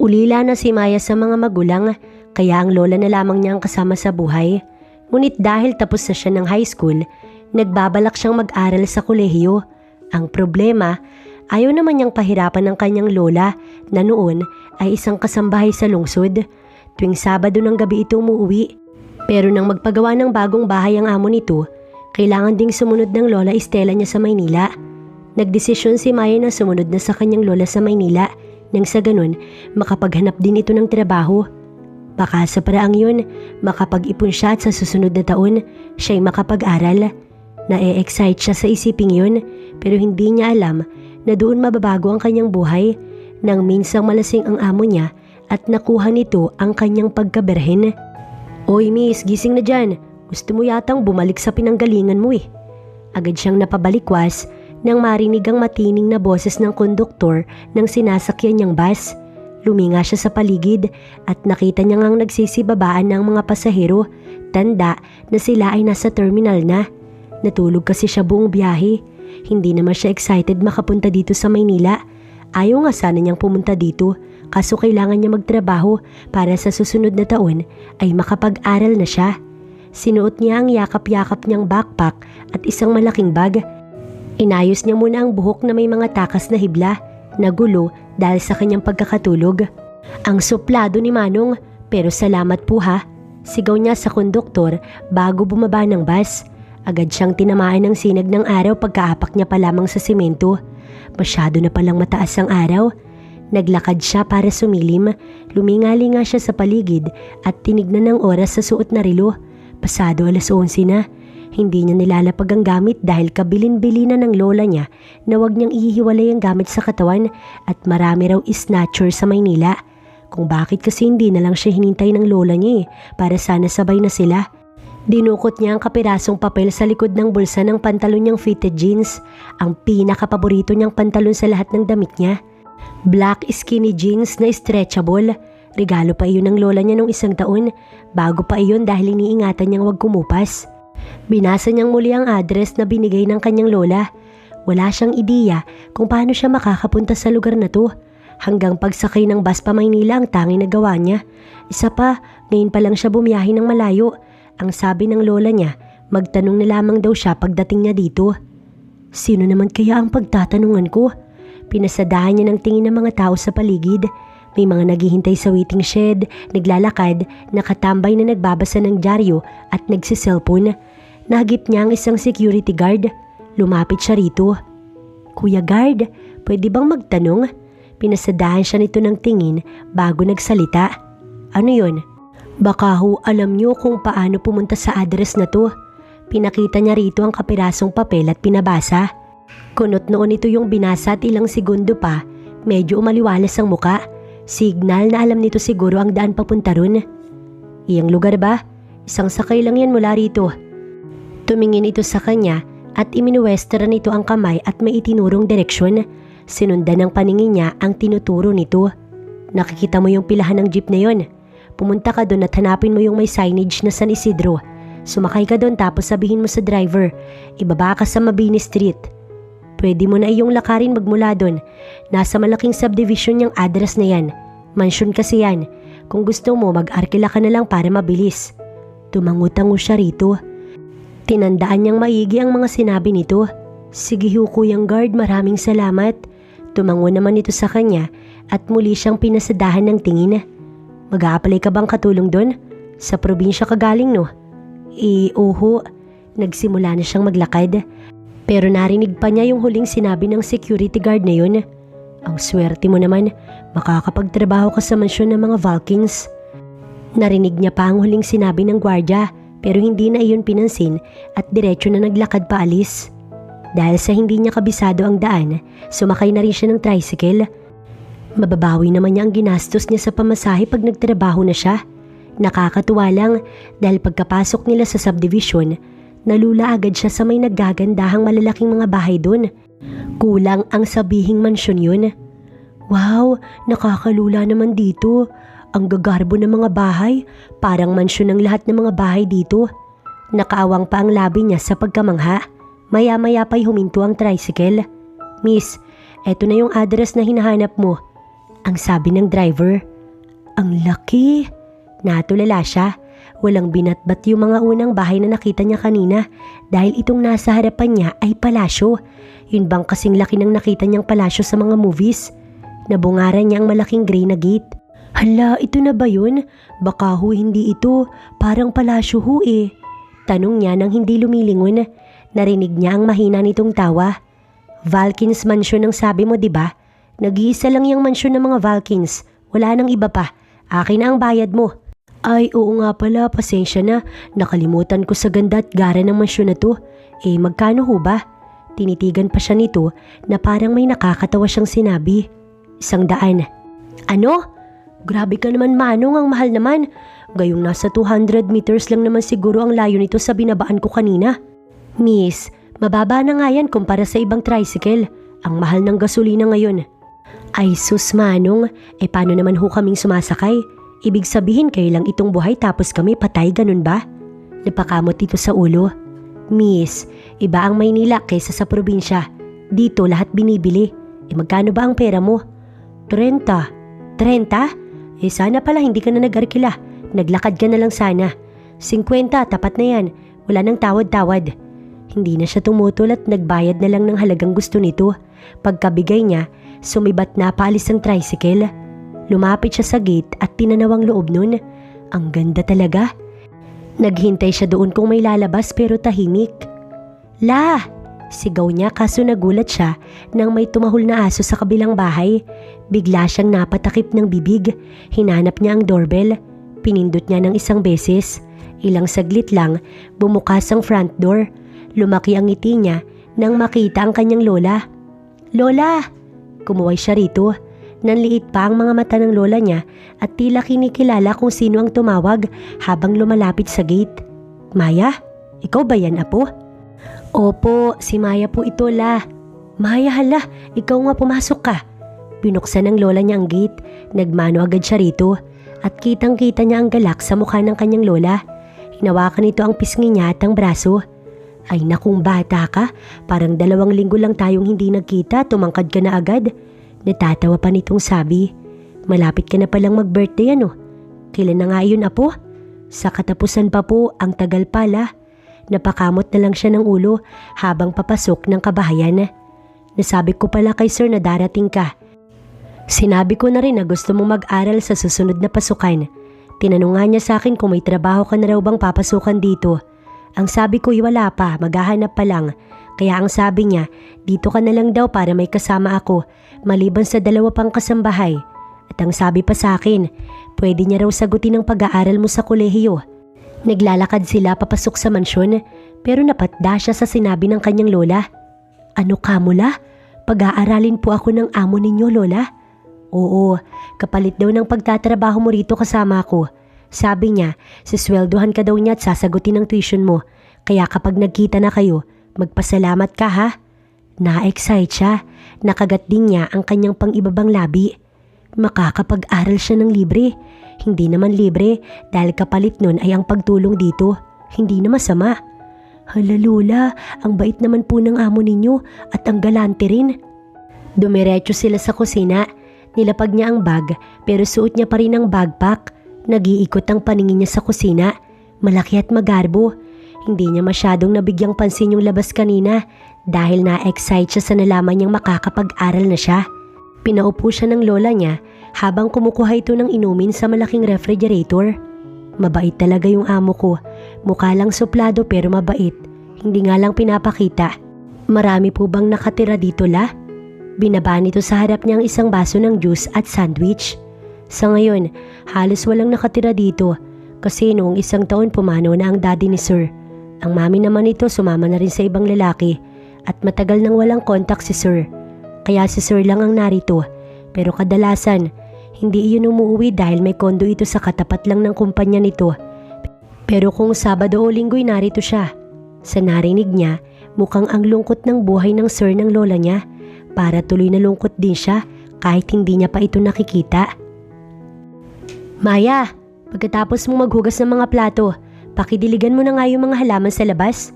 Ulila na si Maya sa mga magulang, kaya ang lola na lamang niya ang kasama sa buhay. Ngunit dahil tapos na siya ng high school, nagbabalak siyang mag-aral sa kolehiyo. Ang problema, ayaw naman niyang pahirapan ng kanyang lola na noon ay isang kasambahay sa lungsod. Tuwing Sabado ng gabi ito umuwi. Pero nang magpagawa ng bagong bahay ang amo nito, kailangan ding sumunod ng lola Estela niya sa Maynila. Nagdesisyon si Maya na sumunod na sa kanyang lola sa Maynila nang sa ganun makapaghanap din ito ng trabaho. Baka sa paraang yun, makapag-ipon siya at sa susunod na taon, siya'y makapag-aral. Na-e-excite siya sa isiping yun, pero hindi niya alam na doon mababago ang kanyang buhay nang minsang malasing ang amo niya at nakuha nito ang kanyang pagkaberhen. "Oy miss, gising na dyan. Gusto mo yatang bumalik sa pinanggalingan mo eh." Agad siyang napabalikwas nang marinig ang matining na boses ng konduktor ng sinasakyan niyang bus. Luminga siya sa paligid at nakita niya ngang nagsisibabaan ng mga pasahero. Tanda na sila ay nasa terminal na. Natulog kasi siya buong biyahe. Hindi naman siya excited makapunta dito sa Maynila. Ayaw nga sana niyang pumunta dito, kaso kailangan niya magtrabaho para sa susunod na taon ay makapag-aral na siya. Sinuot niya ang yakap-yakap niyang backpack at isang malaking bag. Inayos niya muna ang buhok na may mga takas na hibla, nagulo dahil sa kanyang pagkakatulog. "Ang suplado ni Manong, pero salamat po ha," sigaw niya sa konduktor bago bumaba ng bus. Agad siyang tinamaan ng sinag ng araw pagkaapak niya pa lamang sa simento. Masyado na palang mataas ang araw. Naglakad siya para sumilim. Lumingali nga siya sa paligid at tinignan ng oras sa suot na relo. Pasado 11:00 na. Hindi niya nilalapag ang gamit dahil kabilin-bili na ng lola niya na huwag niyang ihiwalay ang gamit sa katawan at marami raw snatcher sa Maynila. Kung bakit kasi hindi na lang siya hinintay ng lola niya para sana sabay na sila. Dinukot niya ang kapirasong papel sa likod ng bulsa ng pantalon niyang fitted jeans, ang pinakapaborito niyang pantalon sa lahat ng damit niya. Black skinny jeans na stretchable. Regalo pa iyon ng lola niya nung 1 taon, bago pa iyon dahil iniingatan niyang huwag kumupas. Binasa niyang muli ang address na binigay ng kanyang lola. Wala siyang ideya kung paano siya makakapunta sa lugar na to. Hanggang pagsakay ng bus pa Maynila ang tanging nagawa niya. Isa pa, ngayon pa lang siya bumiyahe ng malayo. Ang sabi ng lola niya, magtanong na lamang daw siya pagdating niya dito. Sino naman kaya ang pagtatanungan ko? Pinasadahan niya ng tingin ng mga tao sa paligid. May mga naghihintay sa waiting shed, naglalakad, nakatambay na nagbabasa ng dyaryo at nagsiselfone. Nahagip niya ang isang security guard. Lumapit siya rito. "Kuya guard, pwede bang magtanong?" Pinasadahan siya nito ng tingin bago nagsalita. "Ano yun?" "Baka ho alam niyo kung paano pumunta sa address na to." Pinakita niya rito ang kapirasong papel at pinabasa. Kunot noon ito yung binasa at ilang segundo pa, medyo umaliwalas ang muka. Signal na alam nito siguro ang daan papunta ron. "Iyang lugar ba? Isang sakay lang yan mula rito." Tumingin ito sa kanya at iminuwestera nito ang kamay at may itinurong direksyon. Sinundan ng paningin niya ang tinuturo nito. "Nakikita mo yung pilahan ng jeep na yon? Pumunta ka doon at hanapin mo yung may signage na San Isidro. Sumakay ka doon tapos sabihin mo sa driver, ibaba ka sa Mabini Street. Pwede mo na iyong lakarin magmula doon. Nasa malaking subdivision yung address na yan. Mansyon kasi yan. Kung gusto mo, mag-arkila ka na lang para mabilis." Tumangutango siya rito. Tinandaan niyang maigi ang mga sinabi nito. "Sige ho kuyang guard, maraming salamat." Tumango naman ito sa kanya at muli siyang pinasadahan ng tingin. "Mag-a-apply ka bang katulong doon? Sa probinsya ka galing no?" "Oho." Nagsimula na siyang maglakad. Pero narinig pa niya yung huling sinabi ng security guard na yun. "Ang swerte mo naman, makakapagtrabaho ka sa mansyon ng mga Valkins." Narinig niya pa ang huling sinabi ng gwardya pero hindi na iyon pinansin at diretso na naglakad paalis. Dahil sa hindi niya kabisado ang daan, sumakay na rin siya ng tricycle. Mababawi naman niya ang ginastos niya sa pamasahe pag nagtrabaho na siya. Nakakatuwa lang dahil pagkapasok nila sa subdivision, nalula agad siya sa may naggagandahang malalaking mga bahay doon. Kulang ang sabihing mansyon yun. "Wow, nakakalula naman dito. Ang gagarbo ng mga bahay, parang mansyon ng lahat ng mga bahay dito." Nakaawang pa ang labi niya sa pagkamangha. Maya-maya pa'y huminto ang tricycle. "Miss, eto na yung address na hinahanap mo," ang sabi ng driver. Ang laki! Natulala siya. Walang binatbat yung mga unang bahay na nakita niya kanina dahil itong nasa harapan niya ay palasyo. Yun bang kasing laki ng nakita niyang palasyo sa mga movies? Nabungaran niya ang malaking gray na gate. Hala, ito na ba yun? Baka ho hindi ito. Parang palasyo ho eh. Tanong niya nang hindi lumilingon. Narinig niya ang mahina nitong tawa. Valkins Mansion ang sabi mo, diba? Nag-iisa lang yung mansyon ng mga Valkins. Wala nang iba pa. Akin na ang bayad mo. Ay, oo nga pala, pasensya na. Nakalimutan ko sa ganda at gara ng mansyon na to. Magkano ho ba? Tinitigan pa siya nito na parang may nakakatawa siyang sinabi. 100. Ano? Grabe ka naman, Manong, ang mahal naman. Gayong nasa 200 meters lang naman siguro ang layo nito sa binabaan ko kanina. Miss, mababa na nga yan kumpara sa ibang tricycle. Ang mahal ng gasolina ngayon. Ay sus, Manong, paano naman ho kaming sumasakay? Ibig sabihin kayo lang itong buhay tapos kami patay, ganun ba? Napakamot dito sa ulo. Miss, iba ang Maynila kaysa sa probinsya. Dito lahat binibili. Magkano ba ang pera mo? 30. 30? Sana pala hindi ka na nag-arkila. Naglakad ka na lang sana. 50, tapat na yan. Wala nang tawad-tawad. Hindi na siya tumutol at nagbayad na lang ng halagang gusto nito. Pagkabigay niya, sumibat na paalis ang tricycle. Lumapit siya sa gate at tinanaw ang loob nun. Ang ganda talaga. Naghintay siya doon kung may lalabas pero tahimik. La! Sigaw niya kaso nagulat siya nang may tumahol na aso sa kabilang bahay. Bigla siyang napatakip ng bibig. Hinanap niya ang doorbell. Pinindot niya ng isang beses. Ilang saglit lang, bumukas ang front door. Lumaki ang ngiti niya nang makita ang kanyang lola. Lola! Kumuway siya rito. Nanliit pa ang mga mata ng lola niya at tila kinikilala kung sino ang tumawag habang lumalapit sa gate. Maya? Ikaw ba yan, apo? Opo, si Maya po ito, la. Maya, hala, ikaw nga pumasok ka. Binuksan ng lola niya ang gate. Nagmano agad siya rito at kitang-kita niya ang galak sa mukha ng kanyang lola. Hinawakan nito ang pisngi niya at ang braso. Ay nakung bata ka, parang 2 linggo lang tayong hindi nagkita, tumangkad ka na agad. Natatawa pa nitong sabi. Malapit ka na palang mag-birthday ano? Kailan na nga yun, apo? Sa katapusan pa po, ang tagal pala. Napakamot na lang siya ng ulo habang papasok ng kabahayan. Nasabi ko pala kay sir na darating ka. Sinabi ko na rin na gusto mong mag-aral sa susunod na pasukan. Tinanong nga niya sa akin kung may trabaho ka na raw bang papasukan dito. Ang sabi ko wala pa, maghahanap pa lang. Kaya ang sabi niya, dito ka na lang daw para may kasama ako, maliban sa 2 pang kasambahay. At ang sabi pa sa akin, pwede niya raw sagutin ang pag-aaral mo sa kolehiyo. Naglalakad sila papasok sa mansyon, pero napatda siya sa sinabi ng kanyang lola. Ano ka mula? Pag-aaralin po ako ng amo ninyo, lola? Oo, kapalit daw ng pagtatrabaho mo rito kasama ko. Sabi niya, sisweldohan ka daw niya at sasagutin ang tuition mo. Kaya kapag nagkita na kayo, magpasalamat ka ha. Na-excite siya. Nakagat din niya ang kanyang pang-ibabang labi. Makakapag-aral siya ng libre. Hindi naman libre dahil kapalit nun ay ang pagtulong dito. Hindi na masama. Hala lola, ang bait naman po ng amo ninyo at ang galante rin. Dumiretso sila sa kusina. Nilapag niya ang bag pero suot niya pa rin ang backpack. Nag-iikot ang paningin niya sa kusina. Malaki at magarbo. Hindi niya masyadong nabigyang pansin yung labas kanina dahil na-excite siya sa nalaman niyang makakapag-aral na siya. Pinaupo siya ng lola niya habang kumukuha ito ng inumin sa malaking refrigerator. Mabait talaga yung amo ko. Mukha lang suplado pero mabait. Hindi nga lang pinapakita. Marami po bang nakatira dito, la? Binaba nito sa harap niya ang isang baso ng juice at sandwich. Sa ngayon, halos walang nakatira dito kasi noong 1 taon pumanaw na ang daddy ni sir. Ang mami naman nito sumama na rin sa ibang lalaki at matagal nang walang kontak si sir. Kaya si sir lang ang narito. Pero kadalasan, hindi iyon umuwi dahil may kondo ito sa katapat lang ng kumpanya nito. Pero kung Sabado o Linggo'y narito siya. Sa narinig niya, mukhang ang lungkot ng buhay ng sir ng lola niya. Para tuloy na lungkot din siya kahit hindi niya pa ito nakikita. Maya, pagkatapos mong maghugas ng mga plato, pakidiligan mo na nga yung mga halaman sa labas.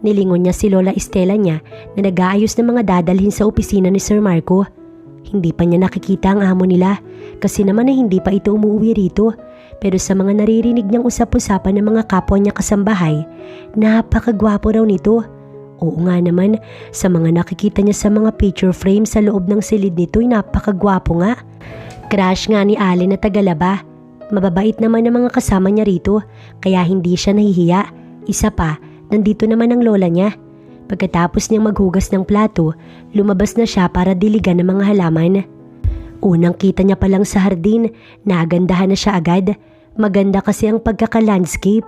Nilingon niya si Lola Estela niya na nag-aayos ng mga dadalhin sa opisina ni Sir Marco. Hindi pa niya nakikita ang amo nila kasi naman ay hindi pa ito umuwi rito. Pero sa mga naririnig niyang usap-usapan ng mga kapwa niya kasambahay, napakagwapo raw nito. Oo nga naman, sa mga nakikita niya sa mga picture frame sa loob ng silid nito ay napakagwapo nga. Crush nga ni Allen na tagalaba. Mababait naman ang mga kasama niya rito kaya hindi siya nahihiya. Isa pa, nandito naman ang lola niya. Pagkatapos niyang maghugas ng plato, lumabas na siya para diligan ng mga halaman. Unang kita niya pa lang sa hardin, nagandahan na siya agad. Maganda kasi ang pagkaka-landscape.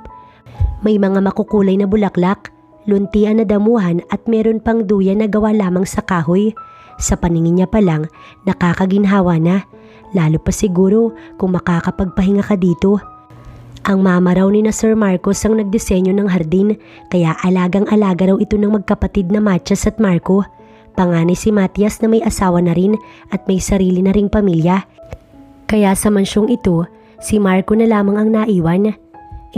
May mga makukulay na bulaklak, luntian na damuhan at meron pang duyan na gawa lamang sa kahoy. Sa paningin niya pa lang, nakakaginhawa na. Lalo pa siguro kung makakapagpahinga ka dito. Ang mama raw ni na Sir Marcos ang nagdisenyo ng hardin, kaya alagang-alaga raw ito ng magkapatid na Matias at Marco. Panganay si Matias na may asawa na rin at may sarili na ring pamilya. Kaya sa mansyong ito, si Marco na lamang ang naiwan.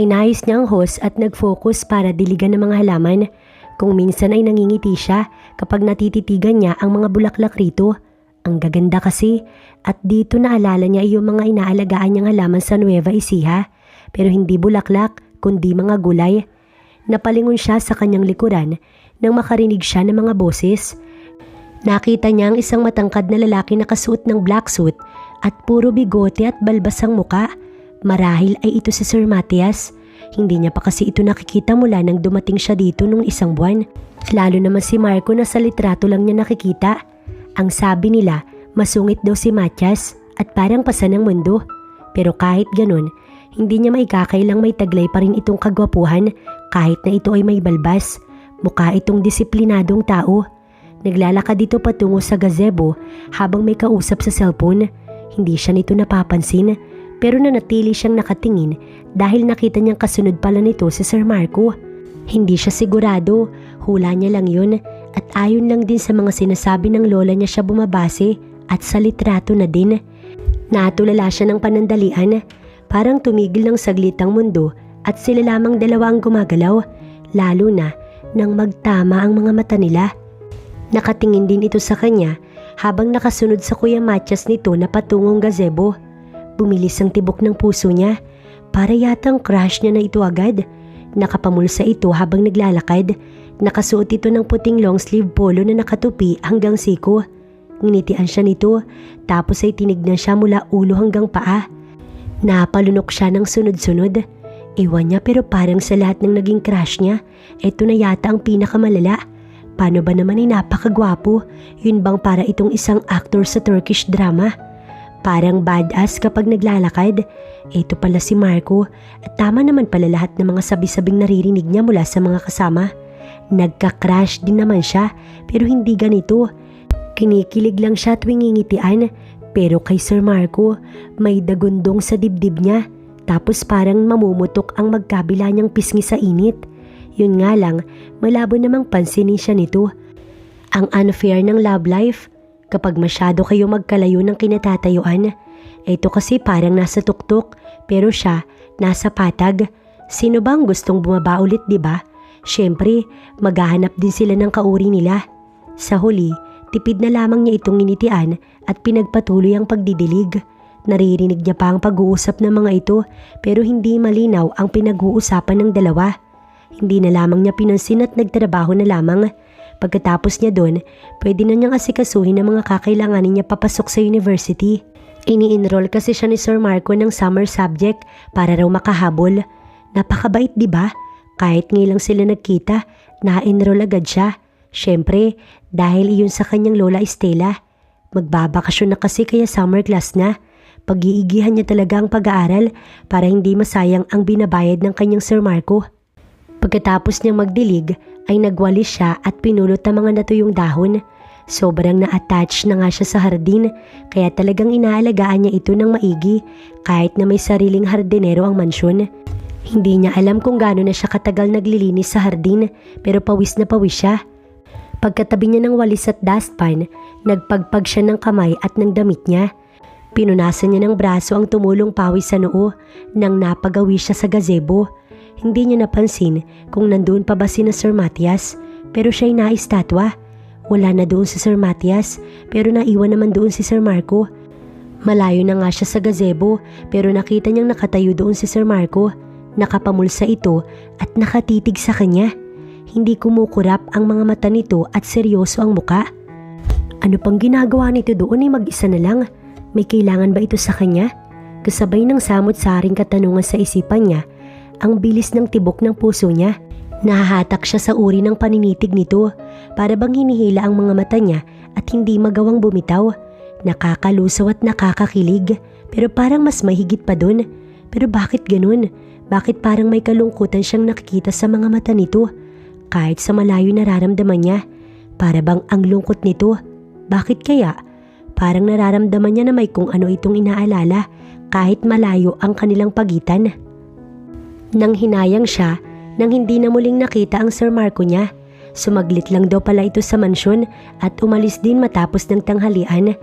Inayos niya ang hose at nag-focus para diligan ng mga halaman. Kung minsan ay nangingiti siya kapag natititigan niya ang mga bulaklak rito. Ang gaganda kasi at dito naalala niya yung mga inaalagaan niyang halaman sa Nueva Ecija. Pero hindi bulaklak kundi mga gulay. Napalingon siya sa kanyang likuran nang makarinig siya ng mga boses. Nakita niya ang isang matangkad na lalaki na kasuot ng black suit at puro bigote at balbas ang muka. Marahil ay ito si Sir Matias. Hindi niya pa kasi ito nakikita mula nang dumating siya dito nung isang buwan. Lalo naman si Marco na sa litrato lang niya nakikita. Ang sabi nila, masungit daw si Matias at parang pasa ng mundo. Pero kahit ganun, hindi niya maikakailang may taglay pa rin itong kagwapuhan kahit na ito ay may balbas. Mukha itong disiplinadong tao. Naglalakad dito patungo sa gazebo habang may kausap sa cellphone. Hindi siya nito napapansin pero nanatili siyang nakatingin dahil nakita niyang kasunod pala nito si Sir Marco. Hindi siya sigurado, hula niya lang yun at ayon lang din sa mga sinasabi ng lola niya siya bumabase at sa litrato na din. Natulala siya ng panandalian. Parang tumigil ng saglit ang mundo at sila lamang dalawa ang gumagalaw, lalo na nang magtama ang mga mata nila. Nakatingin din ito sa kanya habang nakasunod sa Kuya Matias nito na patungong gazebo. Bumilis ang tibok ng puso niya, para yatang crush niya na ito agad. Nakapamulsa ito habang naglalakad. Nakasuot ito ng puting long sleeve polo na nakatupi hanggang siko. Nginitian siya nito tapos ay tinignan siya mula ulo hanggang paa. Napalunok siya ng sunod-sunod. Iwan niya pero parang sa lahat ng naging crush niya, ito na yata ang pinakamalala. Paano ba naman ay napakagwapo? Yun bang para itong isang actor sa Turkish drama? Parang badass kapag naglalakad. Ito pala si Marco at tama naman pala lahat ng mga sabi-sabing naririnig niya mula sa mga kasama. Nagka-crush din naman siya pero hindi ganito. Kinikilig lang siya tuwing ngingitian. Pero kay Sir Marco, may dagundong sa dibdib niya. Tapos parang mamumutok ang magkabila niyang pisngi sa init. Yun nga lang, malabo namang pansinin siya nito. Ang unfair ng love life, kapag masyado kayo magkalayo ng kinatatayuan. Ito kasi parang nasa tuktok, pero siya nasa patag. Sino bang gustong bumaba ulit, diba? Siyempre, maghahanap din sila ng kauri nila. Sa huli, tipid na lamang niya itong initian at pinagpatuloy ang pagdidilig. Naririnig niya pa ang pag-uusap ng mga ito pero hindi malinaw ang pinag-uusapan ng dalawa. Hindi na lamang niya pinansin at nagtrabaho na lamang. Pagkatapos niya doon, pwede na niyang asikasuhin ang mga kakailanganin niya papasok sa university. Ini-enroll kasi siya ni Sir Marco ng summer subject para raw makahabol. Napakabait, diba? Kahit ngayon sila nagkita, na-enroll agad siya. Siyempre, dahil iyon sa kanyang lola Estela. Magbabakasyon na kasi kaya summer class na. Pag-iigihan niya talaga ang pag-aaral para hindi masayang ang binabayad ng kanyang Sir Marco. Pagkatapos niyang magdilig ay nagwalis siya at pinulot ang mga natuyong dahon. Sobrang na-attach na nga siya sa hardin kaya talagang inaalagaan niya ito ng maigi kahit na may sariling hardinero ang mansyon. Hindi niya alam kung gaano na siya katagal naglilinis sa hardin pero pawis na pawis siya. Pagkatabi niya ng walis at dustpan, nagpagpag siya ng kamay at ng damit niya. Pinunasan niya ng braso ang tumulong pawis sa noo nang napagawi siya sa gazebo. Hindi niya napansin kung nandoon pa ba si na Sir Matias pero siya'y naistatwa. Wala na doon si Sir Matias, pero naiwan naman doon si Sir Marco. Malayo na nga siya sa gazebo, pero nakita niyang nakatayo doon si Sir Marco. Nakapamulsa ito at nakatitig sa kanya. Hindi kumukurap ang mga mata nito at seryoso ang muka. Ano pang ginagawa nito doon ay mag-isa na lang? May kailangan ba ito sa kanya? Kasabay ng samot-saring katanungan sa isipan niya, ang bilis ng tibok ng puso niya. Nahahatak siya sa uri ng paninitig nito, para bang hinihila ang mga mata niya at hindi magawang bumitaw. Nakakalusaw at nakakakilig, pero parang mas mahigit pa dun. Pero bakit ganun? Bakit parang may kalungkutan siyang nakikita sa mga mata nito? Kahit sa malayo nararamdaman niya, para bang ang lungkot nito. Bakit kaya? Parang nararamdaman niya na may kung ano itong inaalala kahit malayo ang kanilang pagitan. Nang hinayang siya, nang hindi na muling nakita ang Sir Marco niya. Sumaglit lang daw pala ito sa mansyon at umalis din matapos ng tanghalian.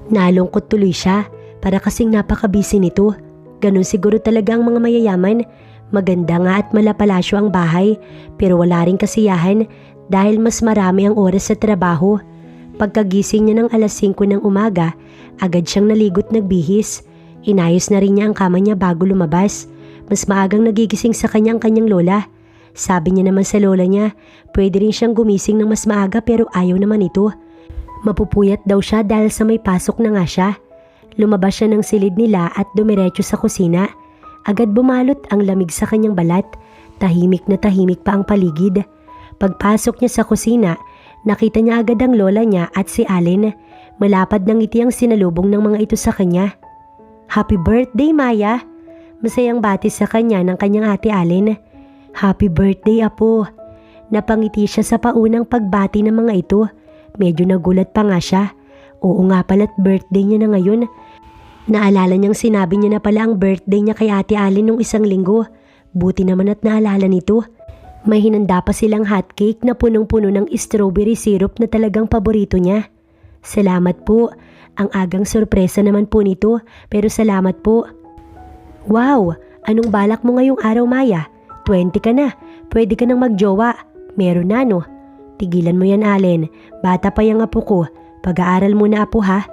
Nalungkot tuloy siya para kasing napakabisi nito. Ganun siguro talaga ang mga mayayaman. Maganda nga at malapalasyo ang bahay, pero wala ring kasiyahan dahil mas marami ang oras sa trabaho. Pagkagising niya ng alas 5 ng umaga, agad siyang naligo't nagbihis. Inayos na rin niya ang kama niya bago lumabas. Mas maagang nagigising sa kanyang lola. Sabi niya naman sa lola niya, pwede rin siyang gumising ng mas maaga pero ayaw naman ito. Mapupuyat daw siya dahil sa may pasok na nga siya. Lumabas siya ng silid nila at dumiretso sa kusina. Agad bumalot ang lamig sa kanyang balat. Tahimik na tahimik pa ang paligid. Pagpasok niya sa kusina, nakita niya agad ang lola niya at si Allen. Malapad ng ngiti ang sinalubong ng mga ito sa kanya. Happy birthday, Maya! Masayang bati sa kanya ng kanyang ate Allen. Happy birthday, Apo! Napangiti siya sa paunang pagbati ng mga ito. Medyo nagulat pa nga siya. Oo nga pala't birthday niya na ngayon. Naalala niyang sinabi niya na pala ang birthday niya kay ate Allen nung isang linggo. Buti naman at naalala nito. May hinanda pa silang hotcake na punong-puno ng strawberry syrup na talagang paborito niya. Salamat po. Ang agang sorpresa naman po nito, pero salamat po. Wow! Anong balak mo ngayong araw, Maya? 20 ka na. Pwede ka nang magjowa. Meron na, no? Tigilan mo yan, Allen. Bata pa yung apo ko. Pag-aaral muna, apo, ha?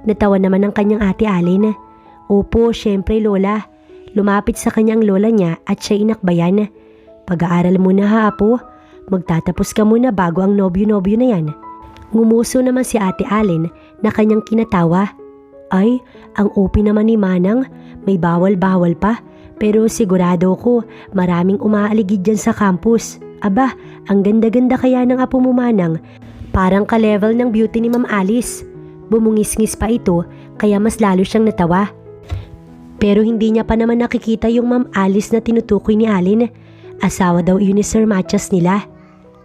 Natawa naman ang kanyang ate Allen. Opo, syempre, lola. Lumapit sa kanyang lola niya at siya inakbayan. Pag-aaral muna, ha, apo? Magtatapos ka muna bago ang nobyo-nobyo na yan. Ngumuso naman si ate Allen na kanyang kinatawa. Ay, ang OP naman ni Manang. May bawal-bawal pa. Pero sigurado ko maraming umaaligid dyan sa campus. Aba, ang ganda-ganda kaya ng apo mo, Manang. Parang ka-level ng beauty ni Ma'am Alice. Bumungis-ngis pa ito kaya mas lalo siyang natawa. Pero hindi niya pa naman nakikita yung Ma'am Alice na tinutukoy ni Allen. Asawa daw yun ni Sir Matias nila.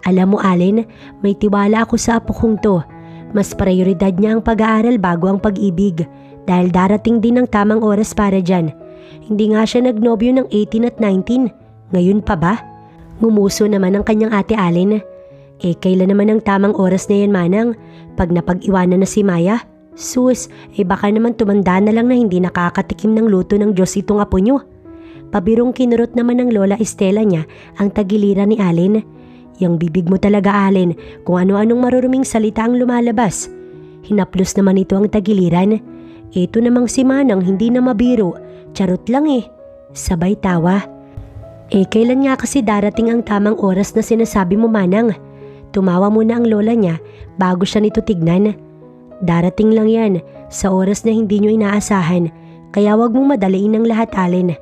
Alam mo, Allen, may tiwala ako sa apo kong to. Mas prioridad niya ang pag-aaral bago ang pag-ibig dahil darating din ang tamang oras para dyan. Hindi nga siya nagnobyo ng 18 at 19. Ngayon pa ba? Ngumuso naman ang kanyang ate Allen. Kailan naman ang tamang oras na yan, Manang? Pag napag-iwanan na si Maya? Sus, baka naman tumanda na lang na hindi nakakatikim ng luto ng Diyos itong apo nyo. Pabirong kinurot naman ng Lola Estela niya ang tagiliran ni Allen. Yang bibig mo talaga, Allen, kung ano-anong maruruming salita ang lumalabas. Hinaplos naman ito ang tagiliran. Ito namang si Manang hindi na mabiro. Charot lang Sabay tawa. Kailan nga kasi darating ang tamang oras na sinasabi mo, Manang? Tumawa muna ang lola niya bago siya nito tignan. Darating lang yan sa oras na hindi nyo inaasahan. Kaya wag mong madaliin ang lahat, Allen.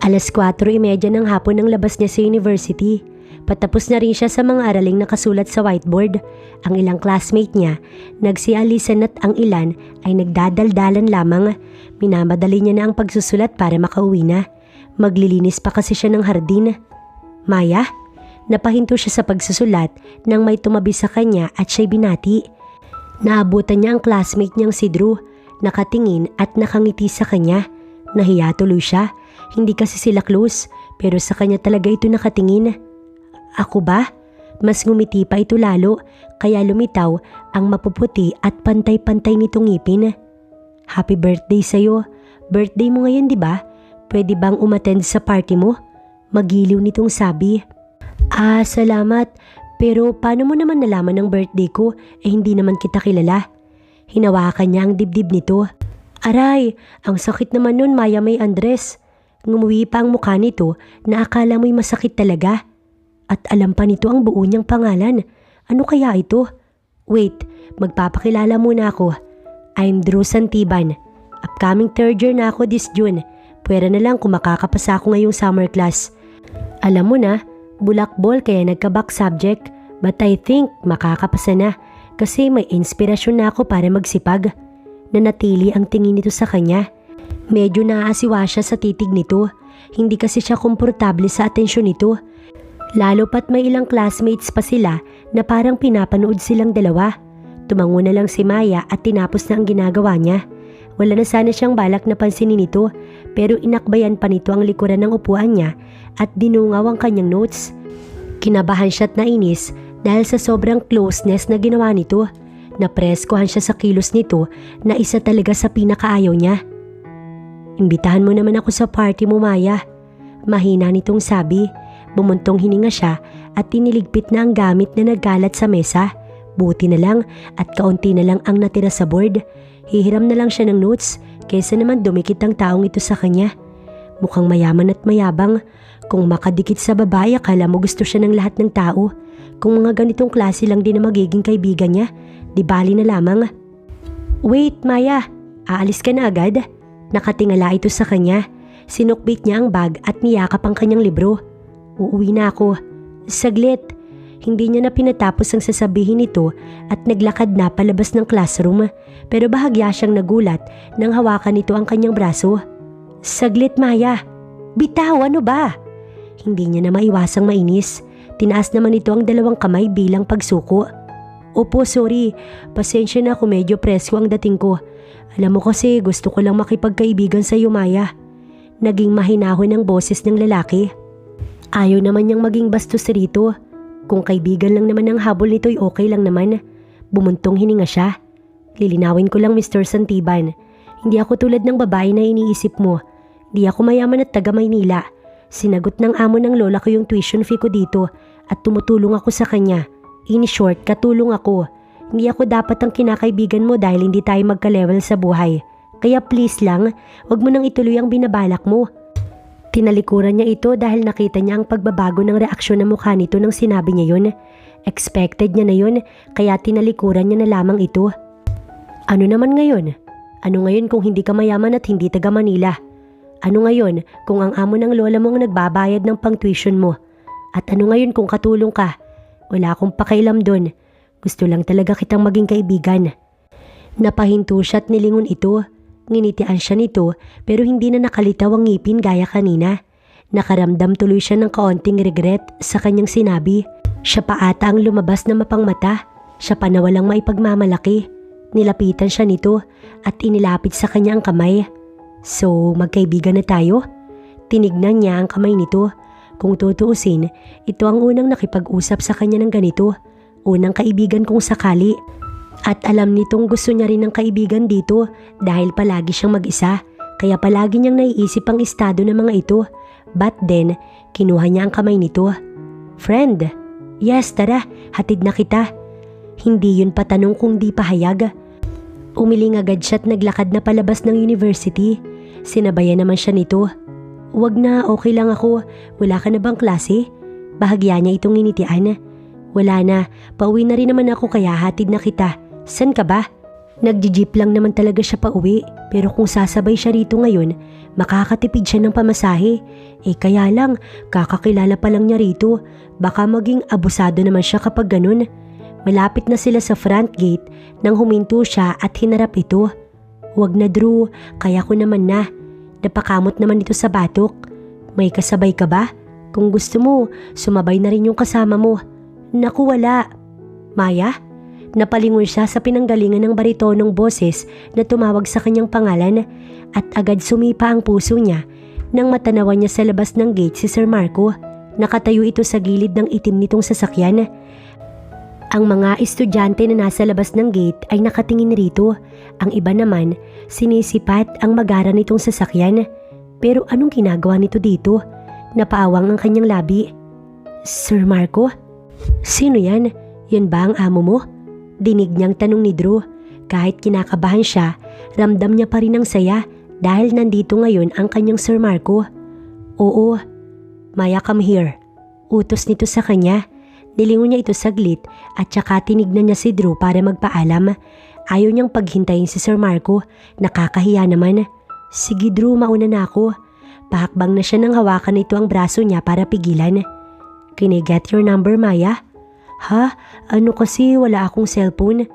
Alas 4:30 ng hapon ang labas niya sa university. Patapos na rin siya sa mga araling nakasulat sa whiteboard. Ang ilang classmate niya, nagsialisan at ang ilan ay nagdadaldalan lamang. Minamadali niya na ang pagsusulat para makauwi na. Maglilinis pa kasi siya ng hardin. Maya? Napahinto siya sa pagsusulat nang may tumabi sa kanya at siya'y binati. Naabutan niya ang classmate niyang si Drew. Nakatingin at nakangiti sa kanya. Nahiya tuloy siya. Hindi kasi sila close, pero sa kanya talaga ito nakatingin. Ako ba? Mas ngumiti pa ito lalo, kaya lumitaw ang mapuputi at pantay-pantay nitong ngipin. Happy birthday sa'yo. Birthday mo ngayon, di ba? Pwede bang umattend sa party mo? Magiliw nitong sabi. Salamat. Pero paano mo naman nalaman ng birthday ko hindi naman kita kilala? Hinawakan niya ang dibdib nito. Aray, ang sakit naman nun Maya May Andres. Ngumuwi pa ang mukha nito na akala mo'y masakit talaga. At alam pa nito ang buo niyang pangalan. Ano kaya ito? Wait, magpapakilala muna ako. I'm Drew Santiban. Upcoming third year na ako this June. Pwera na lang kung makakapasa ako ngayong summer class. Alam mo na, bulakbol kaya nagka-back subject. But I think makakapasa na kasi may inspirasyon na ako para magsipag. Nanatili ang tingin nito sa kanya. Medyo naaasiwa siya sa titig nito. Hindi kasi siya komportable sa atensyon nito. Lalo pat may ilang classmates pa sila na parang pinapanood silang dalawa. Tumango na lang si Maya at tinapos na ang ginagawa niya. Wala na sana siyang balak na pansinin ito pero inakbayan pa nito ang likuran ng upuan niya at dinungaw ang kanyang notes. Kinabahan siya at nainis dahil sa sobrang closeness na ginawa nito. Napreskohan siya sa kilos nito na isa talaga sa pinakaayaw niya. Imbitahan mo naman ako sa party mo Maya. Mahina nitong sabi. Bumuntong hininga siya at tiniligpit na ang gamit na naggalat sa mesa. Buti na lang at kaunti na lang ang natira sa board. Hihiram na lang siya ng notes kaysa naman dumikit ang taong ito sa kanya. Mukhang mayaman at mayabang. Kung makadikit sa babae akala mo gusto siya ng lahat ng tao. Kung mga ganitong klase lang din na magiging kaibigan niya, di bali na lamang. Wait Maya, aalis ka na agad? Nakatingala ito sa kanya. Sinukbit niya ang bag at niyakap ang kanyang libro. Uuwi na ako. Saglit. Hindi niya na pinatapos ang sasabihin nito at naglakad na palabas ng classroom pero bahagya siyang nagulat nang hawakan nito ang kanyang braso. Saglit Maya. Bitaw, ano ba? Hindi niya na maiwasang mainis. Tinaas naman ito ang dalawang kamay bilang pagsuko. Opo, sorry. Pasensya na kung medyo presko ang dating ko. Alam mo kasi gusto ko lang makipagkaibigan sa iyo Maya. Naging mahinahon ang boses ng lalaki. Ayaw naman niyang maging bastos rito. Kung kaibigan lang naman ang habol nito'y okay lang naman. Bumuntong hininga siya. Lilinawin ko lang Mr. Santiban. Hindi ako tulad ng babae na iniisip mo. Hindi ako mayaman at taga Maynila. Sinagot ng amo ng lola ko yung tuition fee ko dito at tumutulong ako sa kanya. In short, katulong ako. Hindi ako dapat ang kinakaibigan mo dahil hindi tayo magka-level sa buhay. Kaya please lang, wag mo nang ituloy ang binabalak mo. Tinalikuran niya ito dahil nakita niya ang pagbabago ng reaksyon ng mukha nito nang sinabi niya yun. Expected niya na yun, kaya tinalikuran niya na lamang ito. Ano naman ngayon? Ano ngayon kung hindi ka mayaman at hindi taga Manila? Ano ngayon kung ang amo ng lola mo ang nagbabayad ng pang-tuition mo? At ano ngayon kung katulong ka? Wala akong pakailam doon. Gusto lang talaga kitang maging kaibigan. Napahinto siya at nilingon ito. Nginitian siya nito pero hindi na nakalitaw ang ngipin gaya kanina. Nakaramdam tuloy siya ng kaunting regret sa kanyang sinabi. Siya pa ata ang lumabas na mapangmata. Siya pa na walang maipagmamalaki. Nilapitan siya nito at inilapit sa kanya ang kamay. So, magkaibigan na tayo? Tinignan niya ang kamay nito. Kung tutuusin, ito ang unang nakipag-usap sa kanya ng ganito. Unang kaibigan kung sakali. At alam nitong gusto niya rin ng kaibigan dito dahil palagi siyang mag-isa. Kaya palagi niyang naiisip ang estado ng mga ito. But then, kinuha niya ang kamay nito. Friend, yes tara, hatid na kita. Hindi yun patanong kung di pahayag. Umiling agad siya at naglakad na palabas ng university. Sinabayan naman siya nito. Wag na, okay lang ako. Wala ka na bang klase? Bahagya niya itong initian. Wala na, pauwi na rin naman ako kaya hatid na kita. San ka ba? Nagji-jeep lang naman talaga siya pa uwi pero kung sasabay siya rito ngayon, makakatipid siya ng pamasahe. Kaya lang, kakakilala pa lang niya rito. Baka maging abusado naman siya kapag ganun. Malapit na sila sa front gate nang huminto siya at hinarap ito. Wag na Drew, kaya ko naman na. Napakamot naman ito sa batok. May kasabay ka ba? Kung gusto mo, sumabay na rin yung kasama mo. Naku wala. Maya? Napalingon siya sa pinanggalingan ng baritonong boses na tumawag sa kanyang pangalan at agad sumipa ang puso niya nang matanawan niya sa labas ng gate si Sir Marco. Nakatayo ito sa gilid ng itim nitong sasakyan. Ang mga estudyante na nasa labas ng gate ay nakatingin rito. Ang iba naman, sinisipat ang magara nitong sasakyan. Pero anong ginagawa nito dito? Napaawang ang kanyang labi. Sir Marco? Sino yan? Yan ba ang amo mo? Dinig niyang tanong ni Drew. Kahit kinakabahan siya, ramdam niya pa rin ang saya dahil nandito ngayon ang kanyang Sir Marco. Oo. Maya, come here. Utos nito sa kanya. Nilingon niya ito saglit at saka tinignan niya si Drew para magpaalam. Ayaw niyang paghintayin si Sir Marco. Nakakahiya naman. Sige Drew, mauna na ako. Pahakbang na siya nang hawakan nito ang braso niya para pigilan. Can I get your number, Maya? Ha? Ano kasi wala akong cellphone?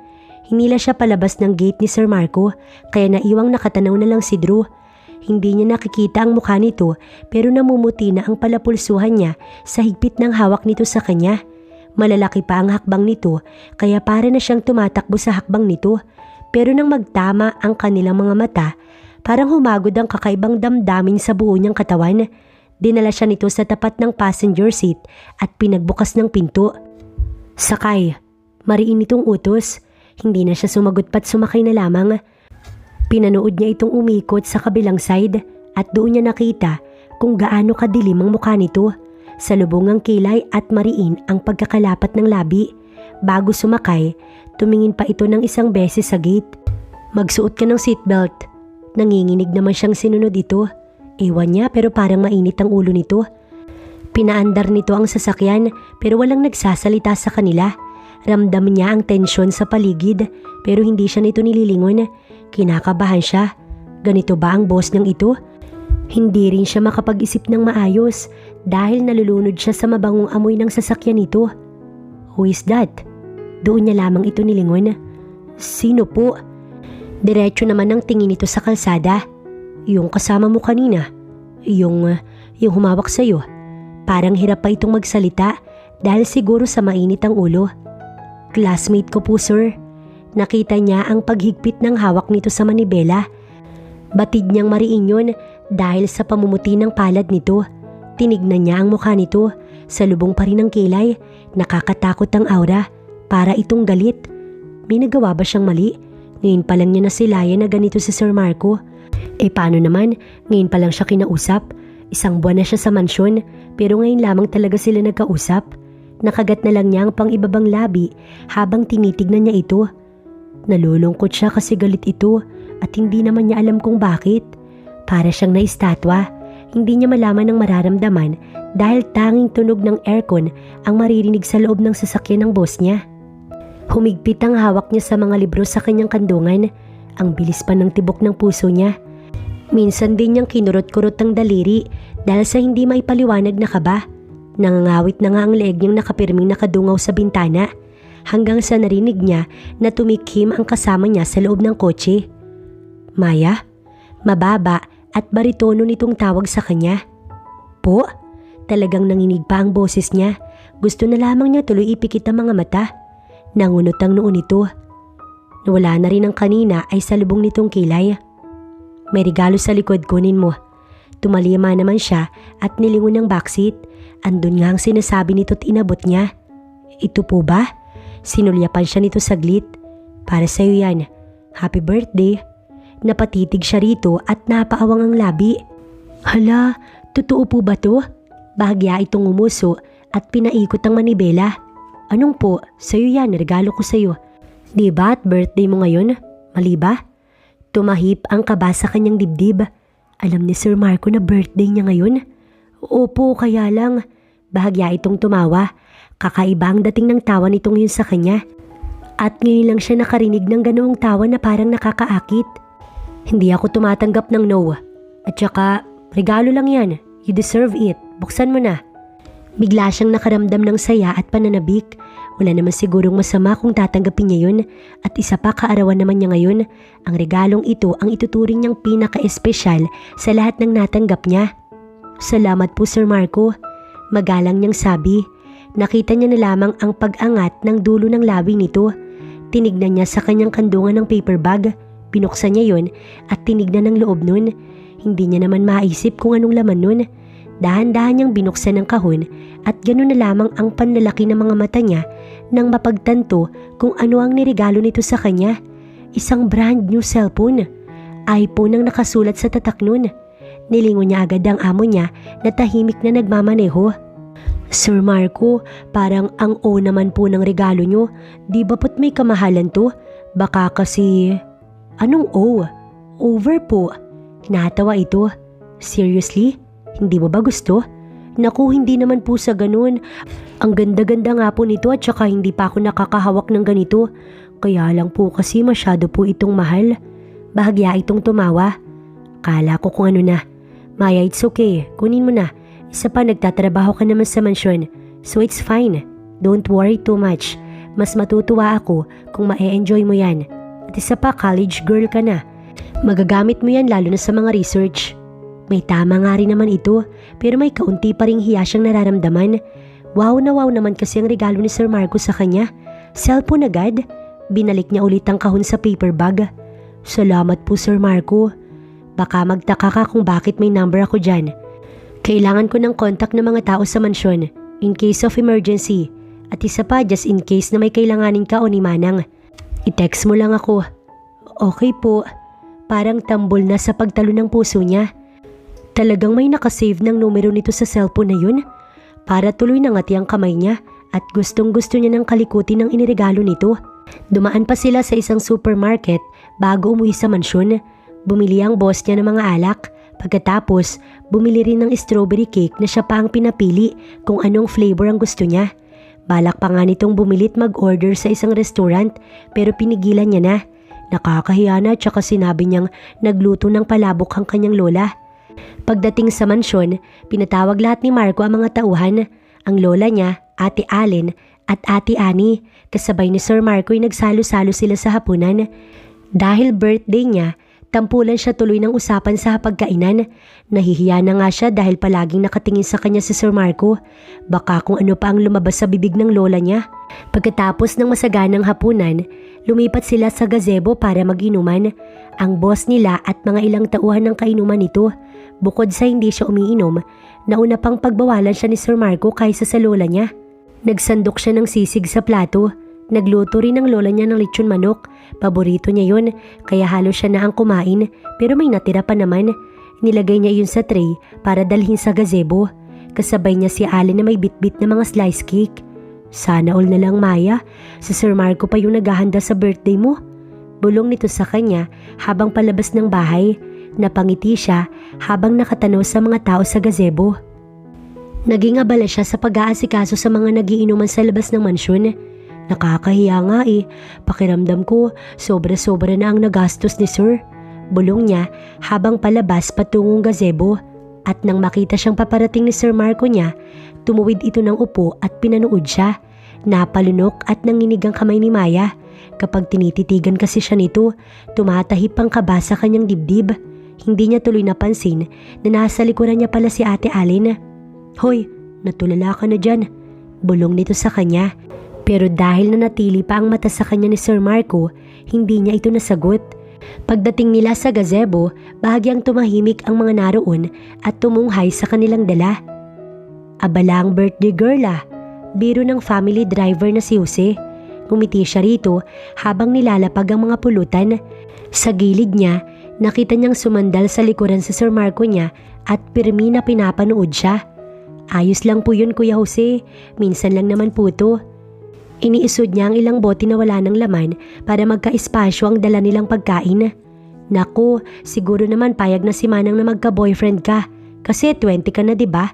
Hinila siya palabas ng gate ni Sir Marco kaya naiwang nakatanaw na lang si Drew. Hindi niya nakikita ang mukha nito pero namumuti na ang palapulsuhan niya sa higpit ng hawak nito sa kanya. Malalaki pa ang hakbang nito kaya para na siyang tumatakbo sa hakbang nito. Pero nang magtama ang kanilang mga mata, parang humagod ang kakaibang damdamin sa buo niyang katawan. Dinala siya nito sa tapat ng passenger seat at pinagbukas ng pinto. Sakay. Mariin nitong utos. Hindi na siya sumagot pa't sumakay na lamang. Pinanood niya itong umikot sa kabilang side at doon niya nakita kung gaano kadilim ang mukha nito. Sa lubungang kilay at mariin ang pagkakalapat ng labi. Bago sumakay, tumingin pa ito ng isang beses sa gate. Magsuot ka ng seatbelt. Nanginginig naman siyang sinunod ito. Ewan niya pero parang mainit ang ulo nito. Pinaandar nito ang sasakyan pero walang nagsasalita sa kanila. Ramdam niya ang tensyon sa paligid pero hindi siya nito nililingon. Kinakabahan siya. Ganito ba ang boss niyang ito? Hindi rin siya makapag-isip ng maayos dahil nalulunod siya sa mabangong amoy ng sasakyan nito. Who is that? Doon niya lamang ito nilingon. Sino po? Diretso naman ang tingin nito sa kalsada. Yung kasama mo kanina. Yung humawak sa'yo. Parang hirap pa itong magsalita dahil siguro sa mainit ang ulo. Classmate ko po sir. Nakita niya ang paghigpit ng hawak nito sa manibela. Batid niyang mariin yun dahil sa pamumuti ng palad nito. Tinignan niya ang mukha nito. Sa lubong pa rin ng kilay, nakakatakot ang aura. Para itong galit. May nagawa ba siyang mali? Ngayon pa lang niya nasilayan na ganito si Sir Marco. Paano naman? Ngayon pa lang siya kinausap. Isang buwan na siya sa mansyon pero ngayon lamang talaga sila nagkausap. Nakagat na lang niya ang pang-ibabang labi habang tinitignan niya ito. Nalulungkot siya kasi galit ito at hindi naman niya alam kung bakit. Para siyang naistatwa, hindi niya malaman ang mararamdaman dahil tanging tunog ng aircon ang maririnig sa loob ng sasakyan ng boss niya. Humigpit ang hawak niya sa mga libro sa kanyang kandungan. Ang bilis pa ng tibok ng puso niya. Minsan din niyang kinurot-kurot ang daliri dahil sa hindi maipaliwanag na kaba. Nangangawit na nga ang leeg niyang nakapirming nakadungaw sa bintana hanggang sa narinig niya na tumikhim ang kasama niya sa loob ng kotse. Maya? Mababa at baritono nitong tawag sa kanya. Po? Talagang nanginig pa ang boses niya. Gusto na lamang niya tuloy ipikit ang mga mata. Nangunot ang noon nito. Nawala na rin ang kanina ay sa lubong nitong kilay. May regalo sa likod, kunin mo. Tumalima naman siya at nilingon ng backseat. Andun nga ang sinasabi nito't inabot niya. Ito po ba? Sinulyapan siya nito saglit. Para sa'yo yan. Happy birthday. Napatitig siya rito at napaawang ang labi. Hala, totoo po ba to? Bahagya itong umuso at pinaikot ang manibela. Anong po? Sa'yo yan, regalo ko sa'yo. Di ba at birthday mo ngayon? Mali ba? Tumahip ang kaba sa kanyang dibdib. Alam ni Sir Marco na birthday niya ngayon? Opo, kaya lang. Bahagya itong tumawa. Kakaiba ang dating ng tawa nitong yun sa kanya. At ngayon lang siya nakarinig ng ganoong tawa na parang nakakaakit. Hindi ako tumatanggap ng no. At saka, regalo lang yan. You deserve it. Buksan mo na. Bigla siyang nakaramdam ng saya at pananabik. Wala naman sigurong masama kung tatanggapin niya yun. At isa pa, kaarawan naman niya ngayon. Ang regalong ito ang ituturing niyang pinaka-espesyal sa lahat ng natanggap niya. Salamat po Sir Marco. Magalang niyang sabi. Nakita niya na lamang ang pag-angat ng dulo ng labi nito. Tinignan niya sa kanyang kandungan ng paper bag. Binuksan niya yun at tinignan ng loob nun. Hindi niya naman maisip kung anong laman nun. Dahan-dahan niyang binuksan ang kahon at gano'n na lamang ang panlalaki ng mga mata niya nang mapagtanto kung ano ang niregalo nito sa kanya. Isang brand new cellphone. iPhone ang nakasulat sa tatak nun. Nilingon niya agad ang amo niya na tahimik na nagmamaneho. Sir Marco, parang ang O naman po ng regalo nyo. Di ba po't may kamahalan to? Baka kasi... Anong O? Over po. Natawa ito. Seriously? Hindi mo ba gusto? Naku, hindi naman po sa ganun. Ang ganda-ganda nga po nito at saka hindi pa ako nakakahawak ng ganito. Kaya lang po kasi masyado po itong mahal. Bahagya itong tumawa. Kala ko kung ano na. Maya, it's okay. Kunin mo na. Isa pa, nagtatrabaho ka naman sa mansyon. So it's fine. Don't worry too much. Mas matutuwa ako kung ma-enjoy mo yan. At isa pa, college girl ka na. Magagamit mo yan lalo na sa mga research. May tama nga rin naman ito, pero may kaunti pa ring hiya siyang nararamdaman. Wow na wow naman kasi ang regalo ni Sir Marco sa kanya. Cellphone agad. Binalik niya ulit ang kahon sa paper bag. Salamat po Sir Marco. Baka magtaka ka kung bakit may number ako dyan. Kailangan ko ng contact ng mga tao sa mansyon in case of emergency. At isa pa, just in case na may kailanganin ka o ni Manang. I-text mo lang ako. Okay po. Parang tambol na sa pagtalo ng puso niya. Talagang may nakasave ng numero nito sa cellphone na yun. Para tuloy nangati ang kamay niya at gustong gusto niya ng kalikutin ng iniregalo nito. Dumaan pa sila sa isang supermarket bago umuwi sa mansyon. Bumili ang boss niya ng mga alak. Pagkatapos, bumili rin ng strawberry cake na siya pa ang pinapili kung anong flavor ang gusto niya. Balak pa nga nitong bumilit mag-order sa isang restaurant pero pinigilan niya na. Nakakahiya na tsaka sinabi niyang nagluto ng palabok ang kanyang lola. Pagdating sa mansyon, pinatawag lahat ni Marco ang mga tauhan. Ang lola niya, Ate Allen at Ate Annie. Kasabay ni Sir Marco ay nagsalo-salo sila sa hapunan. Dahil birthday niya, tampulan siya tuloy ng usapan sa pagkainan. Nahihiya na nga siya dahil palaging nakatingin sa kanya si Sir Marco. Baka kung ano pa ang lumabas sa bibig ng lola niya. Pagkatapos ng masaganang hapunan, lumipat sila sa gazebo para mag-inuman. Ang boss nila at mga ilang tauhan ng kainuman nito. Bukod sa hindi siya umiinom, nauna pang pagbawalan siya ni Sir Marco kaysa sa lola niya. Nagsandok siya ng sisig sa plato. Nagluto rin ng lola niya ng lechon manok. Paborito niya yun, kaya halos siya na ang kumain, pero may natira pa naman. Nilagay niya yun sa tray para dalhin sa gazebo. Kasabay niya si Allen na may bitbit na mga slice cake. Sana all na lang Maya, si Sir Marco pa yung naghahanda sa birthday mo. Bulong nito sa kanya habang palabas ng bahay. Napangiti siya habang nakatanaw sa mga tao sa gazebo. Naging abala siya sa pag-aasikaso sa mga nagiinuman sa labas ng mansyon. Nakakahiya nga pakiramdam ko sobra-sobra na ang nagastos ni Sir. Bulong niya habang palabas patungong gazebo. At nang makita siyang paparating ni Sir Marco niya, tumuwid ito ng upo at pinanood siya. Napalunok at nanginig ang kamay ni Maya. Kapag tinititigan kasi siya nito, tumatahip ang kaba sa kanyang dibdib. Hindi niya tuloy napansin na nasa likuran niya pala si Ate Allen. Hoy, natulala ka na dyan. Bulong nito sa kanya. Pero dahil nanatili pa ang mata sa kanya ni Sir Marco, hindi niya ito nasagot. Pagdating nila sa gazebo, bahagyang tumahimik ang mga naroon at tumunghay sa kanilang dala. Abala ang birthday girl biro ng family driver na si Jose. Ngumiti siya rito habang nilalapag ang mga pulutan. Sa gilid niya, nakita niyang sumandal sa likuran si Sir Marco niya at pirmi na pinapanood siya. Ayos lang po yun Kuya Jose, minsan lang naman po to. Iniisod niya ang ilang bote na wala ng laman para magka-espasyo ang dala nilang pagkain. Naku, siguro naman payag na si Manang na magka-boyfriend ka kasi 20 ka na 'di ba?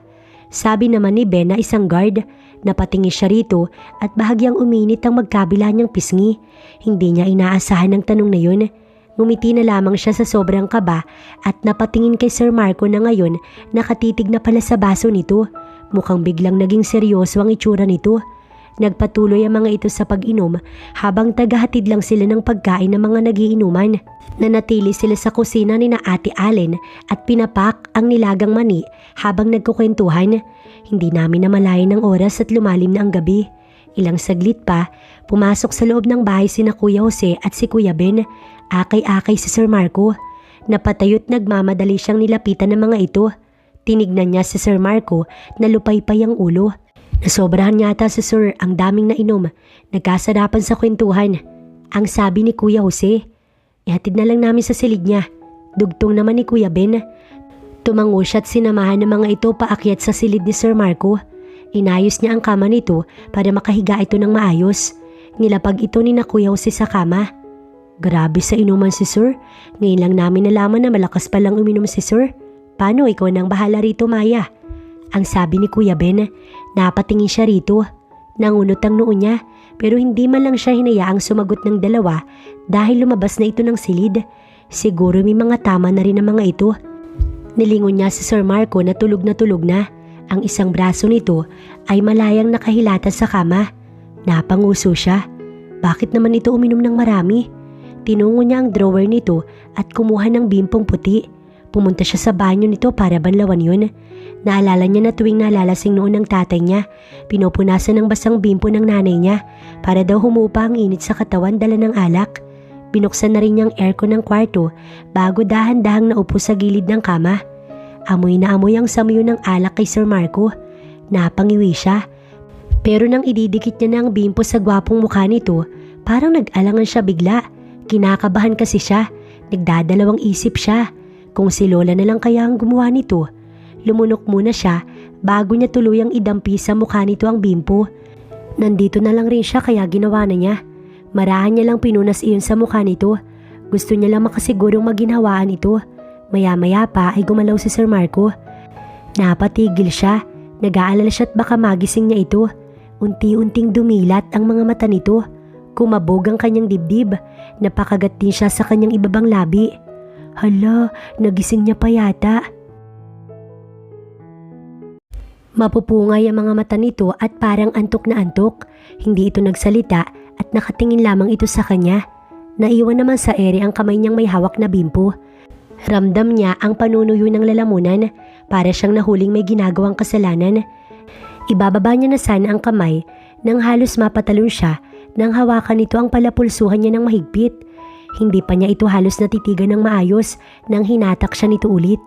Sabi naman ni Ben na isang guard. Napatingin siya rito at bahagyang uminit ang magkabila niyang pisngi. Hindi niya inaasahan ang tanong na yun. Ngumiti na lamang siya sa sobrang kaba at napatingin kay Sir Marco na ngayon nakatitig na pala sa baso nito. Mukhang biglang naging seryoso ang itsura nito. Nagpatuloy ang mga ito sa pag-inom habang tagahatid lang sila ng pagkain ng mga nagiinuman. Nanatili sila sa kusina ni na Ate Allen at pinapak ang nilagang mani habang nagkukwentuhan. Hindi namin namalayan ng oras at lumalim na ang gabi. Ilang saglit pa, pumasok sa loob ng bahay sina Kuya Jose at si Kuya Ben. Akay-akay si Sir Marco. Napatayo't nagmamadali siyang nilapitan ng mga ito. Tinignan niya si Sir Marco na lupaypay ang ulo. Nasobrahan yata si Sir, ang daming nainom. Nagkasarapan sa kwentuhan. Ang sabi ni Kuya Jose. Ihatid na lang namin sa silid niya. Dugtong naman ni Kuya Ben. Tumango siya at sinamahan ng mga ito paakyat sa silid ni Sir Marco. Inayos niya ang kama nito para makahiga ito ng maayos. Nilapag ito ni na Kuya Jose sa kama. Grabe sa inuman si Sir. Ngayon lang namin nalaman na malakas palang uminom si Sir. Paano, ikaw nang bahala rito, Maya? Ang sabi ni Kuya Ben. Napatingin siya rito. Nangunot ang noo niya pero hindi man lang siya hinayaang sumagot ng dalawa dahil lumabas na ito ng silid. Siguro may mga tama na rin ang mga ito. Nilingon niya si Sir Marco na tulog na tulog na. Ang isang braso nito ay malayang nakahilata sa kama. Napanguso siya. Bakit naman ito uminom ng marami? Tinungo niya ang drawer nito at kumuha ng bimpong puti. Pumunta siya sa banyo nito para banlawan yun. Naalala niya na tuwing nalalasing noon ng tatay niya, pinupunasan ng basang bimpo ng nanay niya para daw humupa ang init sa katawan dala ng alak. Binuksan na rin niyang aircon ng kwarto bago dahan-dahang naupo sa gilid ng kama. Amoy na amoy ang samyo ng alak kay Sir Marco. Napangiwi siya. Pero nang ididikit niya na ang bimpo sa gwapong mukha nito, parang nag-alangan siya bigla. Kinakabahan kasi siya. Nagdadalawang isip siya. Kung si Lola na lang kaya ang gumawa nito. Lumunok muna siya bago niya tuluyang idampi sa mukha nito ang bimpo. Nandito na lang rin siya kaya ginawa na niya. Marahan niya lang pinunas iyon sa mukha nito. Gusto niya lang makasigurong maginhawaan ito. Maya-maya pa ay gumalaw si Sir Marco. Napatigil siya. Nag-aalala siya at baka magising niya ito. Unti-unting dumilat ang mga mata nito. Kumabog ang kanyang dibdib. Napakagat din siya sa kanyang ibabang labi. Hala, nagising niya pa yata. Mapupungay ang mga mata nito at parang antok na antok. Hindi ito nagsalita at nakatingin lamang ito sa kanya. Naiwan naman sa ere ang kamay niyang may hawak na bimpo. Ramdam niya ang panunuyo ng lalamunan para siyang nahuling may ginagawang kasalanan. Ibababa niya na sana ang kamay nang halos mapatalon siya nang hawakan nito ang palapulsuhan niya ng mahigpit. Hindi pa niya ito halos natitigan ng maayos nang hinatak siya nito ulit.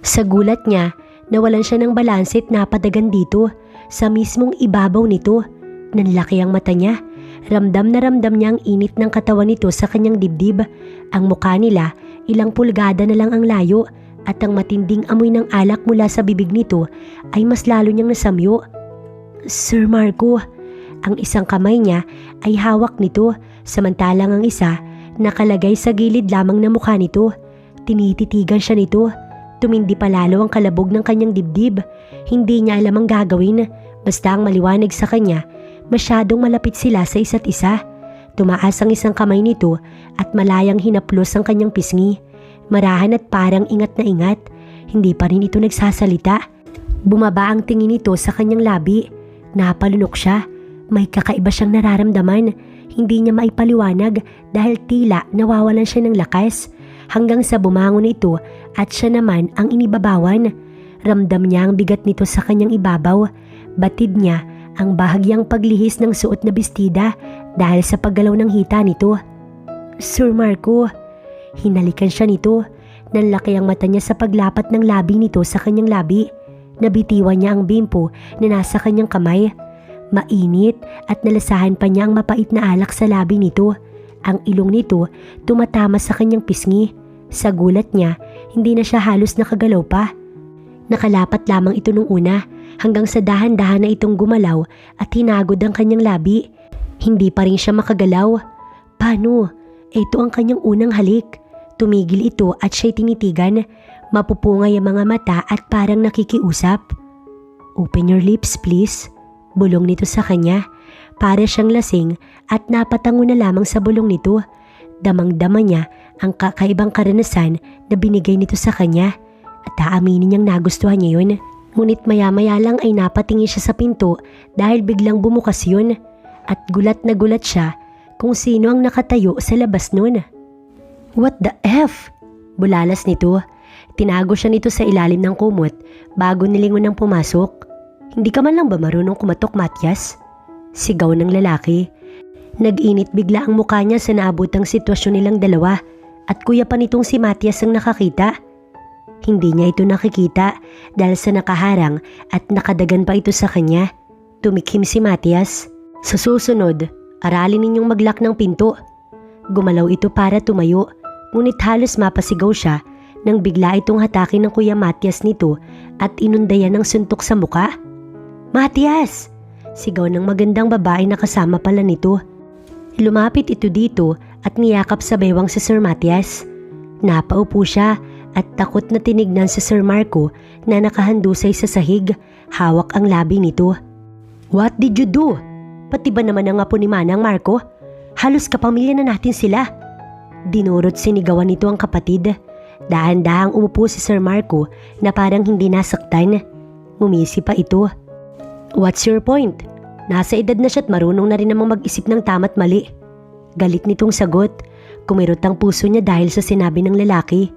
Sa gulat niya, nawalan siya ng balanse at napadagan dito sa mismong ibabaw nito. Nanlaki ang mata niya. Ramdam na ramdam niya ang init ng katawan nito sa kanyang dibdib. Ang mukha nila, ilang pulgada na lang ang layo at ang matinding amoy ng alak mula sa bibig nito ay mas lalo niyang nasamyo. Sir Marco, ang isang kamay niya ay hawak nito samantalang ang isa nakalagay sa gilid lamang ng mukha nito. Tinititigan siya nito. Tumindi pa lalo ang kalabog ng kanyang dibdib. Hindi niya alam ang gagawin basta ang maliwanag sa kanya. Masyadong malapit sila sa isa't isa. Tumaas ang isang kamay nito at malayang hinaplos ang kanyang pisngi. Marahan at parang ingat na ingat. Hindi pa rin ito nagsasalita. Bumaba ang tingin nito sa kanyang labi. Napalunok siya. May kakaiba siyang nararamdaman. Hindi niya maipaliwanag dahil tila nawawalan siya ng lakas. Hanggang sa bumangon ito at siya naman ang inibabawan. Ramdam niya ang bigat nito sa kanyang ibabaw. Batid niya ang bahagyang paglihis ng suot na bestida dahil sa paggalaw ng hita nito. Sir Marco, hinalikan siya nito. Nanlaki ang mata niya sa paglapat ng labi nito sa kanyang labi. Nabitiwan niya ang bimpo na nasa kanyang kamay. Mainit at nalasahan pa niya ang mapait na alak sa labi nito. Ang ilong nito tumatama sa kanyang pisngi. Sa gulat niya, hindi na siya halos nakagalaw pa. Nakalapat lamang ito nung una hanggang sa dahan-dahan na itong gumalaw at hinagod ang kanyang labi. Hindi pa rin siya makagalaw. Paano? Ito ang kanyang unang halik. Tumigil ito at siya'y tinitigan. Mapupungay ang mga mata at parang nakikiusap. Open your lips please. Bulong nito sa kanya. Para siyang lasing at napatango na lamang sa bulong nito. Damang-dama niya ang kakaibang karanasan na binigay nito sa kanya. At aaminin niyang nagustuhan niya yun. Ngunit maya-maya lang ay napatingin siya sa pinto dahil biglang bumukas yun. At gulat na gulat siya kung sino ang nakatayo sa labas nun. What the F? Bulalas nito. Tinago siya nito sa ilalim ng kumot bago nilingon ng pumasok. Hindi ka man lang ba marunong kumatok, Matias? Sigaw ng lalaki. Nag-init bigla ang mukha niya sa naabotang sitwasyon nilang dalawa at kuya pa nitong si Matias ang nakakita. Hindi niya ito nakikita dahil sa nakaharang at nakadagan pa ito sa kanya. Tumikhim si Matias. Sa susunod, aralin ninyong maglock ng pinto. Gumalaw ito para tumayo, ngunit halos mapasigaw siya nang bigla itong hatakin ng kuya Matias nito at inundayan ng suntok sa muka. Matias! Sigaw ng magandang babae na kasama pala nito. Lumapit ito dito at niyakap sa bewang si Sir Matias. Napaupo siya at takot na tinignan si Sir Marco na nakahandusay sa sahig, hawak ang labi nito. What did you do? Pati ba naman ang apo ni Manang Marco? Halos kapamilya na natin sila. Dinurot sinigawan nito ang kapatid. Dahan-dahang umupo si Sir Marco na parang hindi nasaktan. Ngumisi pa ito. What's your point? Nasa edad na siya at marunong na rin namang mag-isip ng tama't mali. Galit nitong sagot. Kumirot ang puso niya dahil sa sinabi ng lalaki.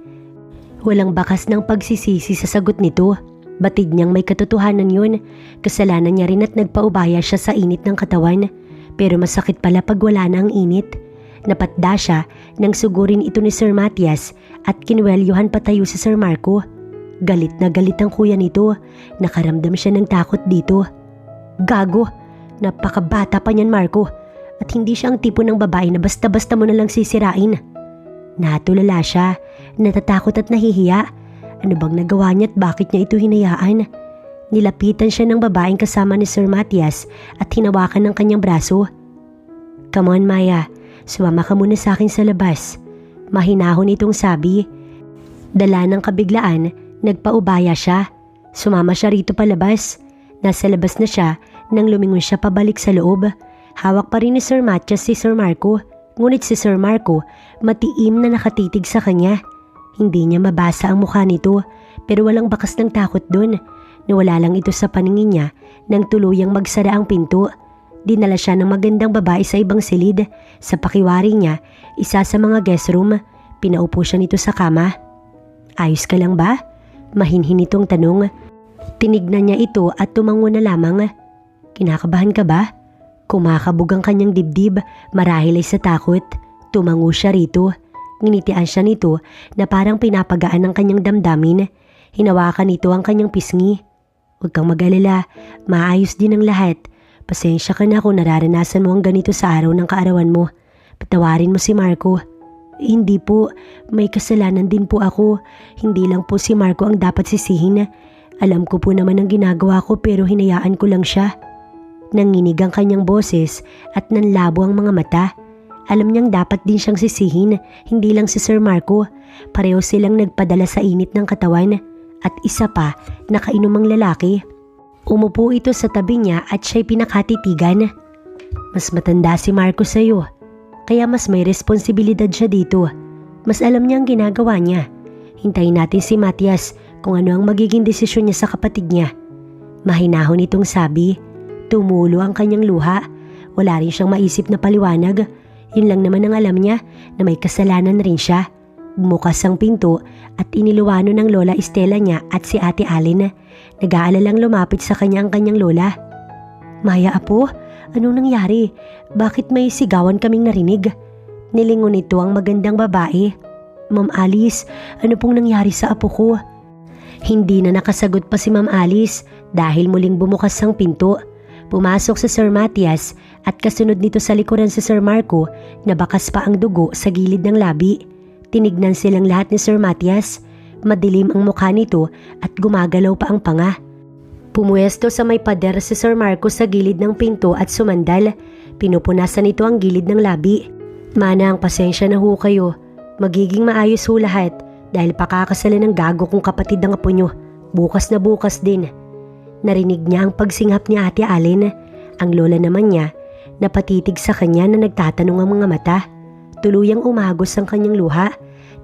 Walang bakas ng pagsisisi sa sagot nito. Batid niyang may katotohanan yun. Kasalanan niya rin at nagpaubaya siya sa init ng katawan. Pero masakit pala pag wala na ang init. Napatda siya nang sugurin ito ni Sir Matias at kinwelyuhan patayo si Sir Marco. Galit na galit ang kuya nito. Nakaramdam siya ng takot dito. Gago, napakabata pa niyan Marco. At hindi siya ang tipo ng babae na basta-basta mo na lang sisirain. Natulala siya, natatakot at nahihiya. Ano bang nagawa niya at bakit niya ito hinayaan? Nilapitan siya ng babaeng kasama ni Sir Matias at hinawakan ng kanyang braso. Come on Maya, sumama ka muna sa akin sa labas. Mahinahon itong sabi. Dala ng kabiglaan, nagpaubaya siya. Sumama siya rito palabas. Nasa labas na siya nang lumingon siya pabalik sa loob. Hawak pa rin ni Sir Matias si Sir Marco. Ngunit si Sir Marco, matiim na nakatitig sa kanya. Hindi niya mabasa ang mukha nito pero walang bakas ng takot dun. Nawala lang ito sa paningin niya nang tuluyang magsara ang pinto. Dinala siya ng magandang babae sa ibang silid. Sa pakiwari niya, isa sa mga guest room. Pinaupo siya nito sa kama. Ayos ka lang ba? Mahinhin itong tanong. Tinignan niya ito at tumango na lamang. Kinakabahan ka ba? Kumakabog ang kanyang dibdib marahil ay sa takot. Tumango siya rito. Nginitian siya nito na parang pinapagaan ng kanyang damdamin. Hinawakan nito ang kanyang pisngi. Huwag kang mag-alala, maayos din ang lahat. Pasensya ka na kung nararanasan mo ang ganito sa araw ng kaarawan mo. Patawarin mo si Marco. Hindi po, may kasalanan din po ako. Hindi lang po si Marco ang dapat sisihin. Alam ko po naman ang ginagawa ko pero hinayaan ko lang siya. Nanginig ang kanyang boses at nanlabo ang mga mata. Alam niyang dapat din siyang sisihin, hindi lang si Sir Marco. Pareho silang nagpadala sa init ng katawan at isa pa, nakainom ang lalaki. Umupo ito sa tabi niya at siya'y pinakatitigan. Mas matanda si Marco sa'yo, kaya mas may responsibilidad siya dito. Mas alam niya ang ginagawa niya. Hintayin natin si Matias kung ano ang magiging desisyon niya sa kapatid niya. Mahinahon itong sabi. Tumulo ang kanyang luha. Wala rin siyang maisip na paliwanag. Yun lang naman ang alam niya na may kasalanan rin siya. Bumukas ang pinto at iniluwano ng Lola Estela niya at si Ate Allen. Nag-aalalang lumapit sa kanya ang kanyang lola. Maya apo, anong nangyari? Bakit may sigawan kaming narinig? Nilingon nito ang magandang babae. Ma'am Alice, ano pong nangyari sa apo ko? Hindi na nakasagot pa si Ma'am Alice dahil muling bumukas ang pinto. Pumasok si Sir Matias at kasunod nito sa likuran si Sir Marco na bakas pa ang dugo sa gilid ng labi. Tinignan silang lahat ni Sir Matias. Madilim ang mukha nito at gumagalaw pa ang panga. Pumuesto sa may pader si Sir Marco sa gilid ng pinto at sumandal. Pinupunasan nito ang gilid ng labi. Manang, pasensya na ho kayo. Magiging maayos ho lahat dahil pakakasalan ng gago kong kapatid ng apo nyo. Bukas na bukas din. Narinig niya ang pagsinghap ni Ate Allen. Ang lola naman niya, napatitig sa kanya na nagtatanong ang mga mata. Tuluyang umagos ang kanyang luha.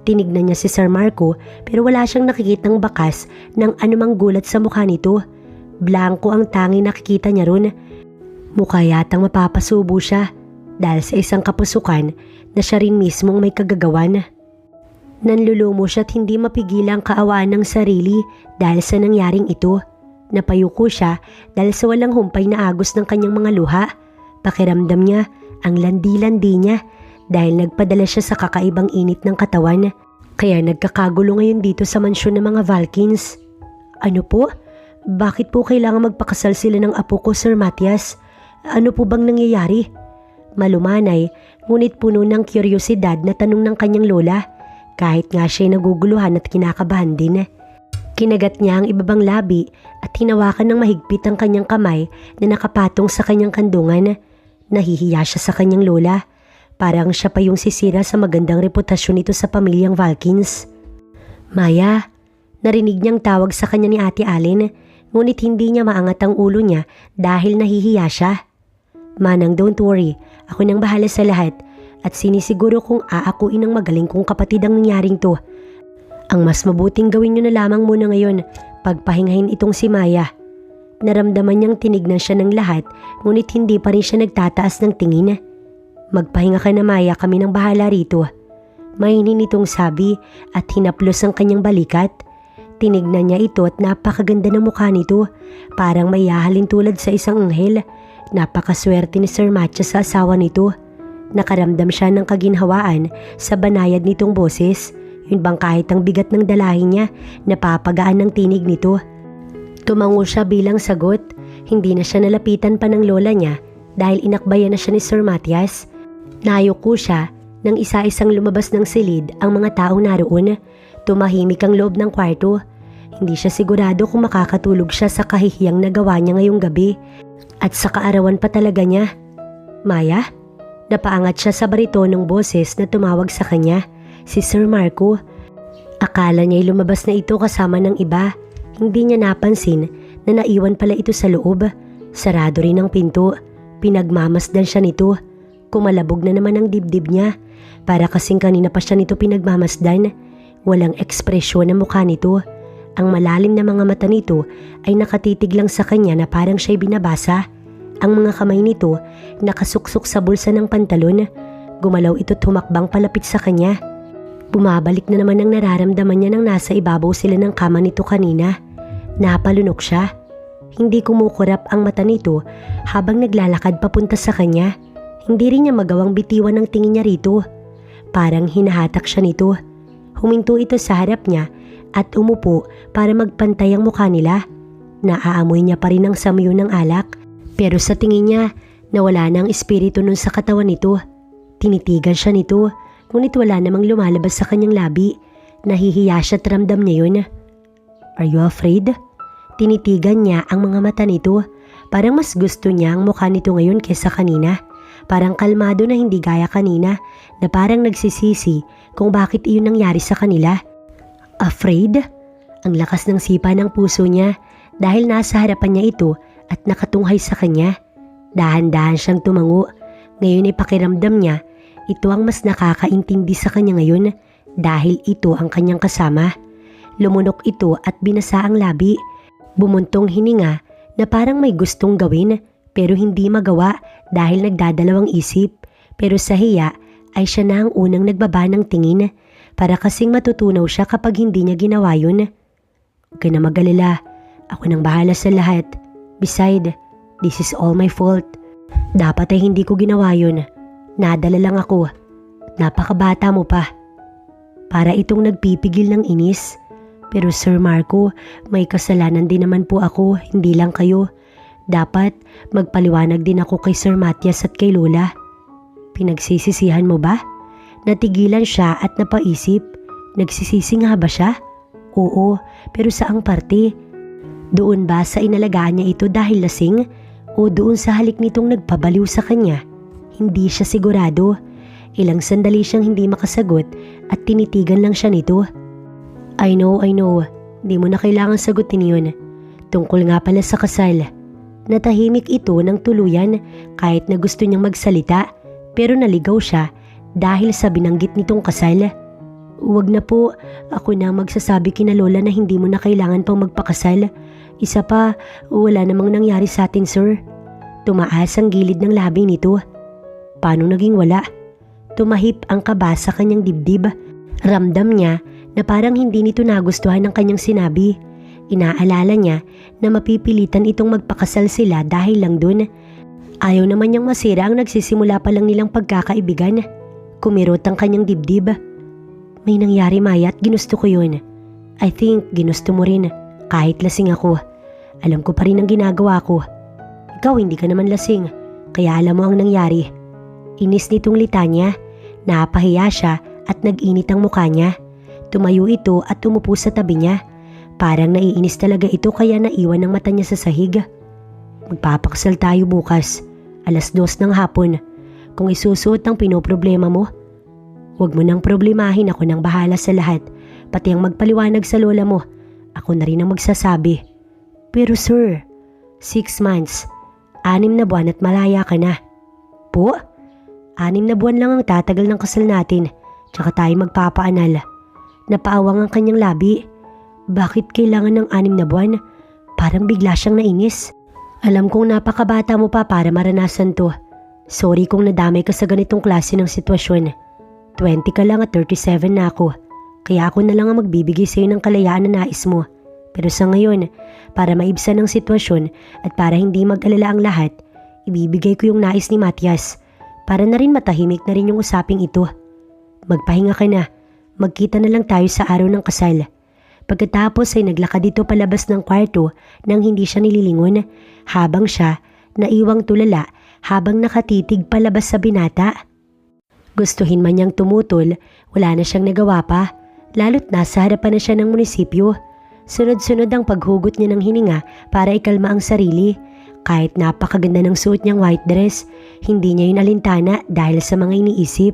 Tinignan niya si Sir Marco pero wala siyang nakikitang bakas ng anumang gulat sa mukha nito. Blanko ang tanging nakikita niya ron. Mukha yatang mapapasubo siya dahil sa isang kapusukan na siya rin mismong may kagagawan. Nanlulumo siya at hindi mapigilang kaawaan ng sarili dahil sa nangyaring ito. Napayuko siya dahil sa walang humpay na agos ng kanyang mga luha. Pakiramdam niya ang landi-landi niya dahil nagpadala siya sa kakaibang init ng katawan. Kaya nagkakagulo ngayon dito sa mansyon ng mga Valkins. Ano po? Bakit po kailangan magpakasal sila ng apo ko, Sir Matias? Ano po bang nangyayari? Malumanay, ngunit puno ng kuryosidad na tanong ng kanyang lola. Kahit nga siya'y naguguluhan at kinakabahan din. Kinagat niya ang ibabang labi at hinawakan ng mahigpit ang kanyang kamay na nakapatong sa kanyang kandungan. Nahihiya siya sa kanyang lola. Parang siya pa yung sisira sa magandang reputasyon nito sa pamilyang Valkins. Maya, narinig niyang tawag sa kanya ni Ate Allen, ngunit hindi niya maangat ang ulo niya dahil nahihiya siya. Manang, don't worry, ako nang bahala sa lahat at sinisiguro kong aakuin ng magaling kong kapatid ang nangyaring to. Ang mas mabuting gawin niyo na lamang muna ngayon, pagpahingahin itong si Maya. Naramdaman niyang tinignan siya ng lahat, ngunit hindi pa rin siya nagtataas ng tingin. Magpahinga ka na Maya, kami nang bahala rito. Mahinin itong sabi at hinaplos ang kanyang balikat. Tinignan niya ito at napakaganda ng mukha nito, parang may hahalin tulad sa isang anghel. Napakaswerte ni Sir Matthew sa asawa nito. Nakaramdam siya ng kaginhawaan sa banayad nitong boses. Yun bang kahit ang bigat ng dalahin niya, napapagaan ng tinig nito. Tumango siya bilang sagot. Hindi na siya nalapitan pa ng lola niya dahil inakbayan na siya ni Sir Matthias. Nayuko siya nang isa-isang lumabas ng silid ang mga taong naroon. Tumahimik ang loob ng kwarto. Hindi siya sigurado kung makakatulog siya sa kahihiyang nagawa niya ngayong gabi. At sa kaarawan pa talaga niya. Maya? Napaangat siya sa baritonong boses na tumawag sa kanya. Si Sir Marco. Akala niya'y lumabas na ito kasama ng iba. Hindi niya napansin na naiwan pala ito sa loob. Sarado rin ang pinto. Pinagmamasdan siya nito. Kumalabog na naman ang dibdib niya. Para kasing kanina pa siya nito pinagmamasdan. Walang ekspresyon ang mukha nito. Ang malalim na mga mata nito ay nakatitig lang sa kanya na parang siya'y binabasa. Ang mga kamay nito nakasuksok sa bulsa ng pantalon. Gumalaw ito't humakbang palapit sa kanya. Bumabalik na naman ang nararamdaman niya nang nasa ibabaw sila ng kama nito kanina. Napalunok siya. Hindi kumukurap ang mata nito habang naglalakad papunta sa kanya. Hindi rin niya magawang bitiwan ang tingin niya rito. Parang hinahatak siya nito. Huminto ito sa harap niya at umupo para magpantay ang mukha nila. Naaamoy niya pa rin ang samyo ng alak, pero sa tingin niya nawala na ang espiritu nun sa katawan nito. Tinitigan siya nito, ngunit wala namang lumalabas sa kanyang labi. Nahihiya siya at ramdam niya yun. Are you afraid? Tinitigan niya ang mga mata nito. Parang mas gusto niya ang mukha nito ngayon kesa kanina. Parang kalmado na hindi gaya kanina na parang nagsisisi kung bakit iyon nangyari sa kanila. Afraid? Ang lakas ng sipa ng puso niya dahil nasa harapan niya ito at nakatunghay sa kanya. Dahan-dahan siyang tumango. Ngayon ay pakiramdam niya ito ang mas nakakaintindi sa kanya ngayon dahil ito ang kanyang kasama. Lumunok ito at binasa ang labi. Bumuntong hininga na parang may gustong gawin pero hindi magawa dahil nagdadalawang isip. Pero sa hiya ay siya na ang unang nagbaba ng tingin para kasing matutunaw siya kapag hindi niya ginawa yun. Huwag ka na mag-alala. Ako nang bahala sa lahat. Beside, this is all my fault. Dapat ay hindi ko ginawa yun. Nadala lang ako. Napakabata mo pa. Para itong nagpipigil ng inis. Pero Sir Marco, may kasalanan din naman po ako, hindi lang kayo. Dapat magpaliwanag din ako kay Sir Matthias at kay Lola. Pinagsisisihan mo ba? Natigilan siya at napaisip. Nagsisisi nga ba siya? Oo, pero saang parte? Doon ba sa inalagaan niya ito dahil lasing? O doon sa halik nitong nagpabaliw sa kanya? Hindi siya sigurado. Ilang sandali siyang hindi makasagot at tinitigan lang siya nito. I know. Di mo na kailangan sagutin yun. Tungkol nga pala sa kasal. Natahimik ito ng tuluyan kahit na gusto niyang magsalita pero naligaw siya dahil sa binanggit nitong kasal. Huwag na po, ako na magsasabi kina Lola na hindi mo na kailangan pang magpakasal. Isa pa, wala namang nangyari sa atin, sir. Tumaas ang gilid ng labi nito. Paano naging wala? Tumahip ang kaba sa kanyang dibdib. Ramdam niya na parang hindi nito nagustuhan ang kanyang sinabi. Inaalala niya na mapipilitan itong magpakasal sila dahil lang dun. Ayaw naman niyang masira ang nagsisimula pa lang nilang pagkakaibigan. Kumirot ang kanyang dibdib. May nangyari Maya at ginusto ko yun. I think ginusto mo rin kahit lasing ako. Alam ko pa rin ang ginagawa ko. Ikaw hindi ka naman lasing kaya alam mo ang nangyari. Inis nitong litanya. Napahiya siya at nag-init ang mukha niya. Tumayo ito at umupo sa tabi niya. Parang naiinis talaga ito kaya naiwan ng mata niya sa sahig. Magpapakasal tayo bukas, 2:00 ng hapon. Kung isusuot ang pinoproblema mo, huwag mo nang problemahin, ako nang bahala sa lahat. Pati ang magpaliwanag sa lola mo, ako na rin ang magsasabi. Pero sir, 6 months, 6 na buwan at malaya ka na. Po? 6 na buwan lang ang tatagal ng kasal natin, tsaka tayo magpapaanal. Napaawang ang kanyang labi. Bakit kailangan ng 6 na buwan? Parang bigla siyang nainis. Alam kong napakabata mo pa para maranasan to. Sorry kung nadamay ka sa ganitong klase ng sitwasyon. 20 ka lang at 37 na ako. Kaya ako na lang ang magbibigay sa iyo ng kalayaan na nais mo. Pero sa ngayon, para maibsan ang sitwasyon at para hindi mag-alala ang lahat, ibibigay ko yung nais ni Matias. Para na rin matahimik na rin yung usaping ito. Magpahinga ka na. Magkita na lang tayo sa araw ng kasal. Pagkatapos ay naglakad ito palabas ng kwarto nang hindi siya nililingon habang siya naiwang tulala habang nakatitig palabas sa binata. Gustuhin man niyang tumutol, wala na siyang nagawa pa, lalo't nasa harapan na siya ng munisipyo. Sunod-sunod ang paghugot niya ng hininga para ikalma ang sarili. Kahit napakaganda ng suot niyang white dress, hindi niya yun alintana dahil sa mga iniisip.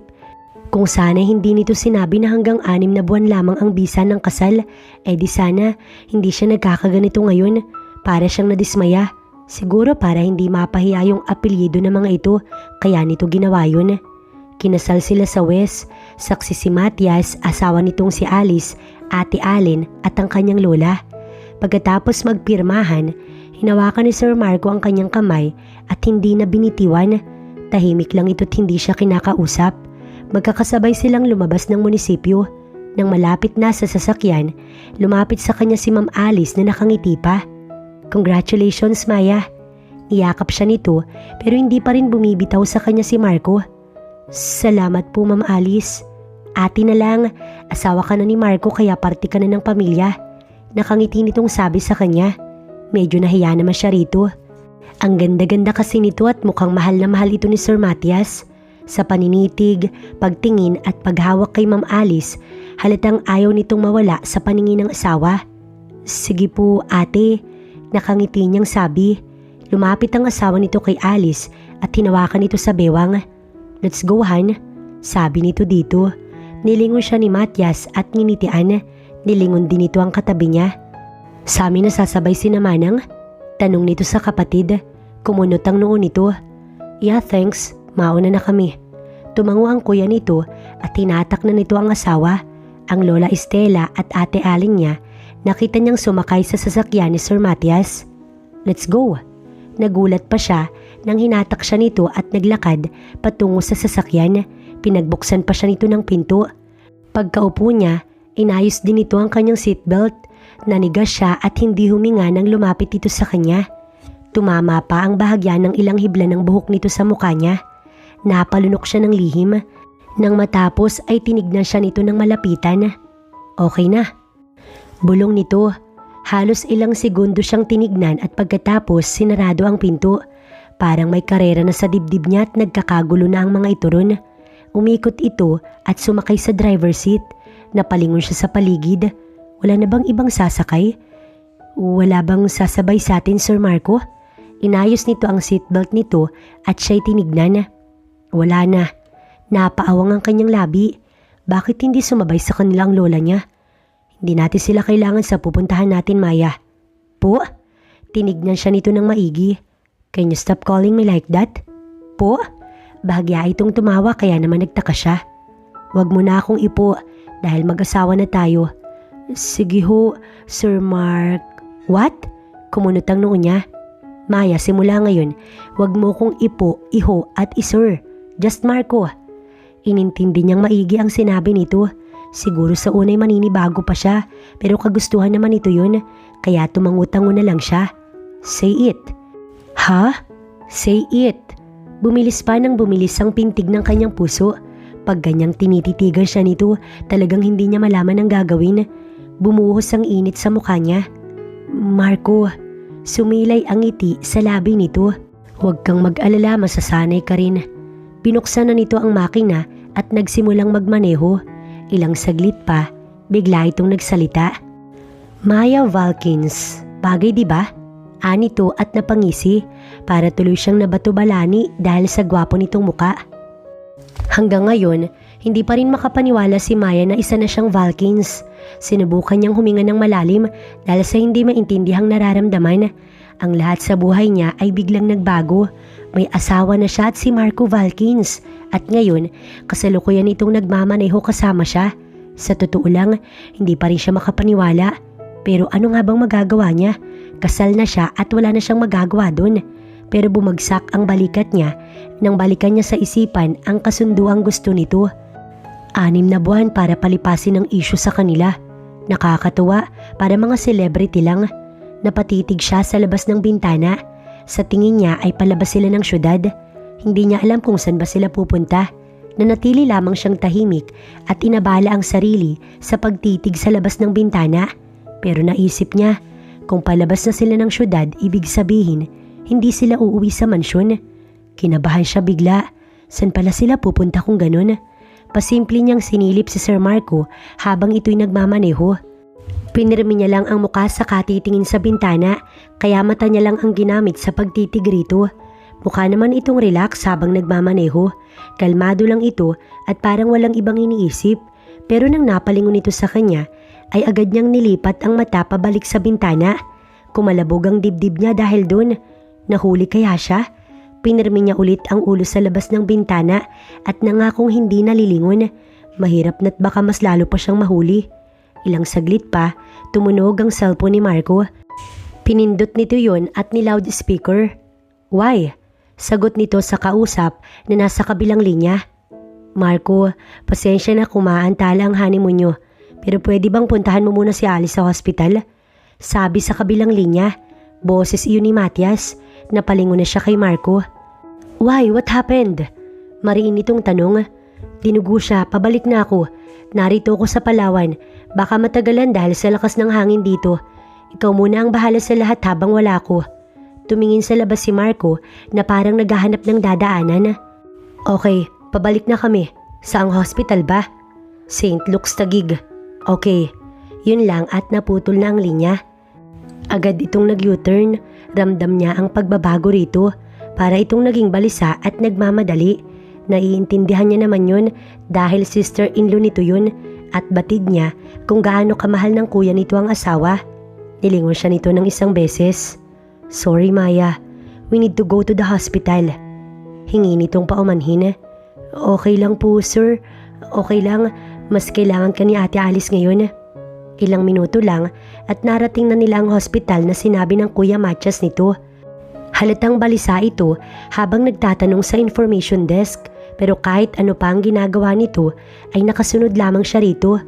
Kung sana hindi nito sinabi na hanggang 6 na buwan lamang ang bisa ng kasal, di sana hindi siya nagkakaganito ngayon. Para siyang nadismaya. Siguro para hindi mapahiya yung apelyido ng mga ito, kaya nito ginawa yun. Kinasal sila sa West, saksi si Matias, asawa nitong si Alice, Ate Allen at ang kanyang lola. Pagkatapos magpirmahan, hinawakan ni Sir Marco ang kanyang kamay at hindi na binitiwan. Tahimik lang ito't hindi siya kinakausap. Magkakasabay silang lumabas ng munisipyo. Nang malapit na sa sasakyan, lumapit sa kanya si Ma'am Alice na nakangiti pa. Congratulations, Maya. Niyakap siya nito pero hindi pa rin bumibitaw sa kanya si Marco. Salamat po, Ma'am Alice. Ate na lang, asawa ka na ni Marco kaya parte ka na ng pamilya. Nakangiti nitong sabi sa kanya. Medyo nahiya naman siya rito. Ang ganda-ganda kasi nito at mukhang mahal na mahal ito ni Sir Matias. Sa paninitig, pagtingin at paghawak kay Ma'am Alice, halatang ayaw nitong mawala sa paningin ng asawa. Sige po, ate, nakangiti niyang sabi. Lumapit ang asawa nito kay Alice at hinawakan ito sa bewang. Let's go, Han, sabi nito dito. Nilingon siya ni Matias at nginitian. Nilingon din ito ang katabi niya. Sa amin nasasabay si Namanang? Tanong nito sa kapatid. Kumunot ang noo nito. Yeah, thanks. Mauna na kami. Tumango ang kuya nito at tinatak na nito ang asawa. Ang Lola Estela at Ate Aling niya, nakita niyang sumakay sa sasakyan ni Sir Matias. Let's go. Nagulat pa siya nang hinatak siya nito at naglakad patungo sa sasakyan. Pinagbuksan pa siya nito ng pinto. Pagkaupo niya, inayos din nito ang kanyang seatbelt. Nanigas siya at hindi huminga nang lumapit ito sa kanya. Tumama pa ang bahagya ng ilang hibla ng buhok nito sa mukha niya. Napalunok siya ng lihim. Nang matapos ay tinignan siya nito ng malapitan. Okay na. Bulong nito. Halos ilang segundo siyang tinignan at pagkatapos sinarado ang pinto. Parang may karera na sa dibdib niya at nagkakagulo na ang mga ito ron. Umikot ito at sumakay sa driver seat. Napalingon siya sa paligid. Wala na bang ibang sasakay? Wala bang sasabay sa atin, Sir Marco? Inayos nito ang seatbelt nito at siya'y tinignan. Wala na. Napaawang ang kanyang labi. Bakit hindi sumabay sa kanilang lola niya? Hindi natin sila kailangan sa pupuntahan natin, Maya. Po? Tinignan siya nito ng maigi. Can you stop calling me like that? Po? Bahagya itong tumawa kaya naman nagtaka siya. Huwag mo na akong ipo dahil mag-asawa na tayo. Sige ho, Sir Mark. What? Kumunot ang noo niya. Maya, simula ngayon, huwag mo kong ipo, iho at isir. Just Marco. Inintindi niyang maigi ang sinabi nito. Siguro sa unay maninibago pa siya, pero kagustuhan naman ito yun, kaya tumangutango na lang siya. Say it. Ha? Say it. Bumilis pa nang bumilis ang pintig ng kanyang puso. Pag ganyang tinititigan siya nito, talagang hindi niya malaman ang gagawin. Bumuhos ang init sa mukha niya. Marco, sumilay ang ngiti sa labi nito. Huwag kang mag-alala, masasanay ka rin. Binuksan na nito ang makina at nagsimulang magmaneho. Ilang saglit pa, bigla itong nagsalita. Maya Valkins, bagay di ba? Anito at napangisi para tuloy siyang nabato-balani dahil sa gwapo nitong muka. Hanggang ngayon, hindi pa rin makapaniwala si Maya na isa na siyang Valkins. Sinubukan niyang huminga ng malalim dahil sa hindi maintindihang nararamdaman. Ang lahat sa buhay niya ay biglang nagbago. May asawa na siya at si Marco Valkins. At ngayon, kasalukuyan itong nagmamaneho kasama siya. Sa totoo lang, hindi pa rin siya makapaniwala. Pero ano nga bang magagawa niya? Kasal na siya at wala na siyang magagawa dun. Pero bumagsak ang balikat niya nang balikan niya sa isipan ang kasunduang gusto nito. 6 na buwan para palipasin ang issue sa kanila. Nakakatuwa, para mga celebrity lang. Napatitig siya sa labas ng bintana. Sa tingin niya ay palabas sila ng syudad. Hindi niya alam kung saan ba sila pupunta. Nanatili lamang siyang tahimik at inabala ang sarili sa pagtitig sa labas ng bintana. Pero naisip niya, kung palabas na sila ng syudad, ibig sabihin, hindi sila uuwi sa mansyon. Kinabahan siya bigla. San pala sila pupunta kung ganun? Pasimple niyang sinilip si Sir Marco habang ito'y nagmamaneho. Pinirmi niya lang ang muka sa katitingin sa bintana, kaya mata niya lang ang ginamit sa pagtitig rito. Mukha naman itong relax habang nagmamaneho. Kalmado lang ito at parang walang ibang iniisip. Pero nang napalingon ito sa kanya, ay agad niyang nilipat ang mata pabalik sa bintana. Kumalabog ang dibdib niya dahil dun. Nahuli kaya siya? Pinirmi niya ulit ang ulo sa labas ng bintana at nangakong hindi nalilingon. Mahirap na't baka mas lalo pa siyang mahuli. Ilang saglit pa, tumunog ang cellphone ni Marco. Pinindot nito yon at ni-loudspeaker. Why? Sagot nito sa kausap na nasa kabilang linya. Marco, pasensya na kumaantala ang honeymoon niyo. Pero pwede bang puntahan mo muna si Alice sa hospital? Sabi sa kabilang linya. Boses iyon ni Matias. Napalingon na siya kay Marco. Why? What happened? Mariin itong tanong. Dinugo siya, pabalik na ako. Narito ako sa Palawan. Baka matagalan dahil sa lakas ng hangin dito. Ikaw muna ang bahala sa lahat habang wala ko. Tumingin sa labas si Marco na parang naghahanap ng dadaanan. Okay, pabalik na kami. Saang hospital ba? St. Luke's Taguig. Okay, yun lang at naputol na ang linya. Agad itong nag-U-turn, ramdam niya ang pagbabago rito. Para itong naging balisa at nagmamadali. Naiintindihan niya naman yun dahil sister-in-law nito yun at batid niya kung gaano kamahal ng kuya nito ang asawa. Nilingon siya nito ng isang beses. Sorry Maya, we need to go to the hospital. Hingi nitong paumanhin. Okay lang po sir, okay lang. Mas kailangan ka ni Ate Alice ngayon. Ilang minuto lang at narating na nila ang hospital na sinabi ng Kuya Matias nito. Halatang balisa ito habang nagtatanong sa information desk, pero kahit ano pa ang ginagawa nito ay nakasunod lamang siya rito.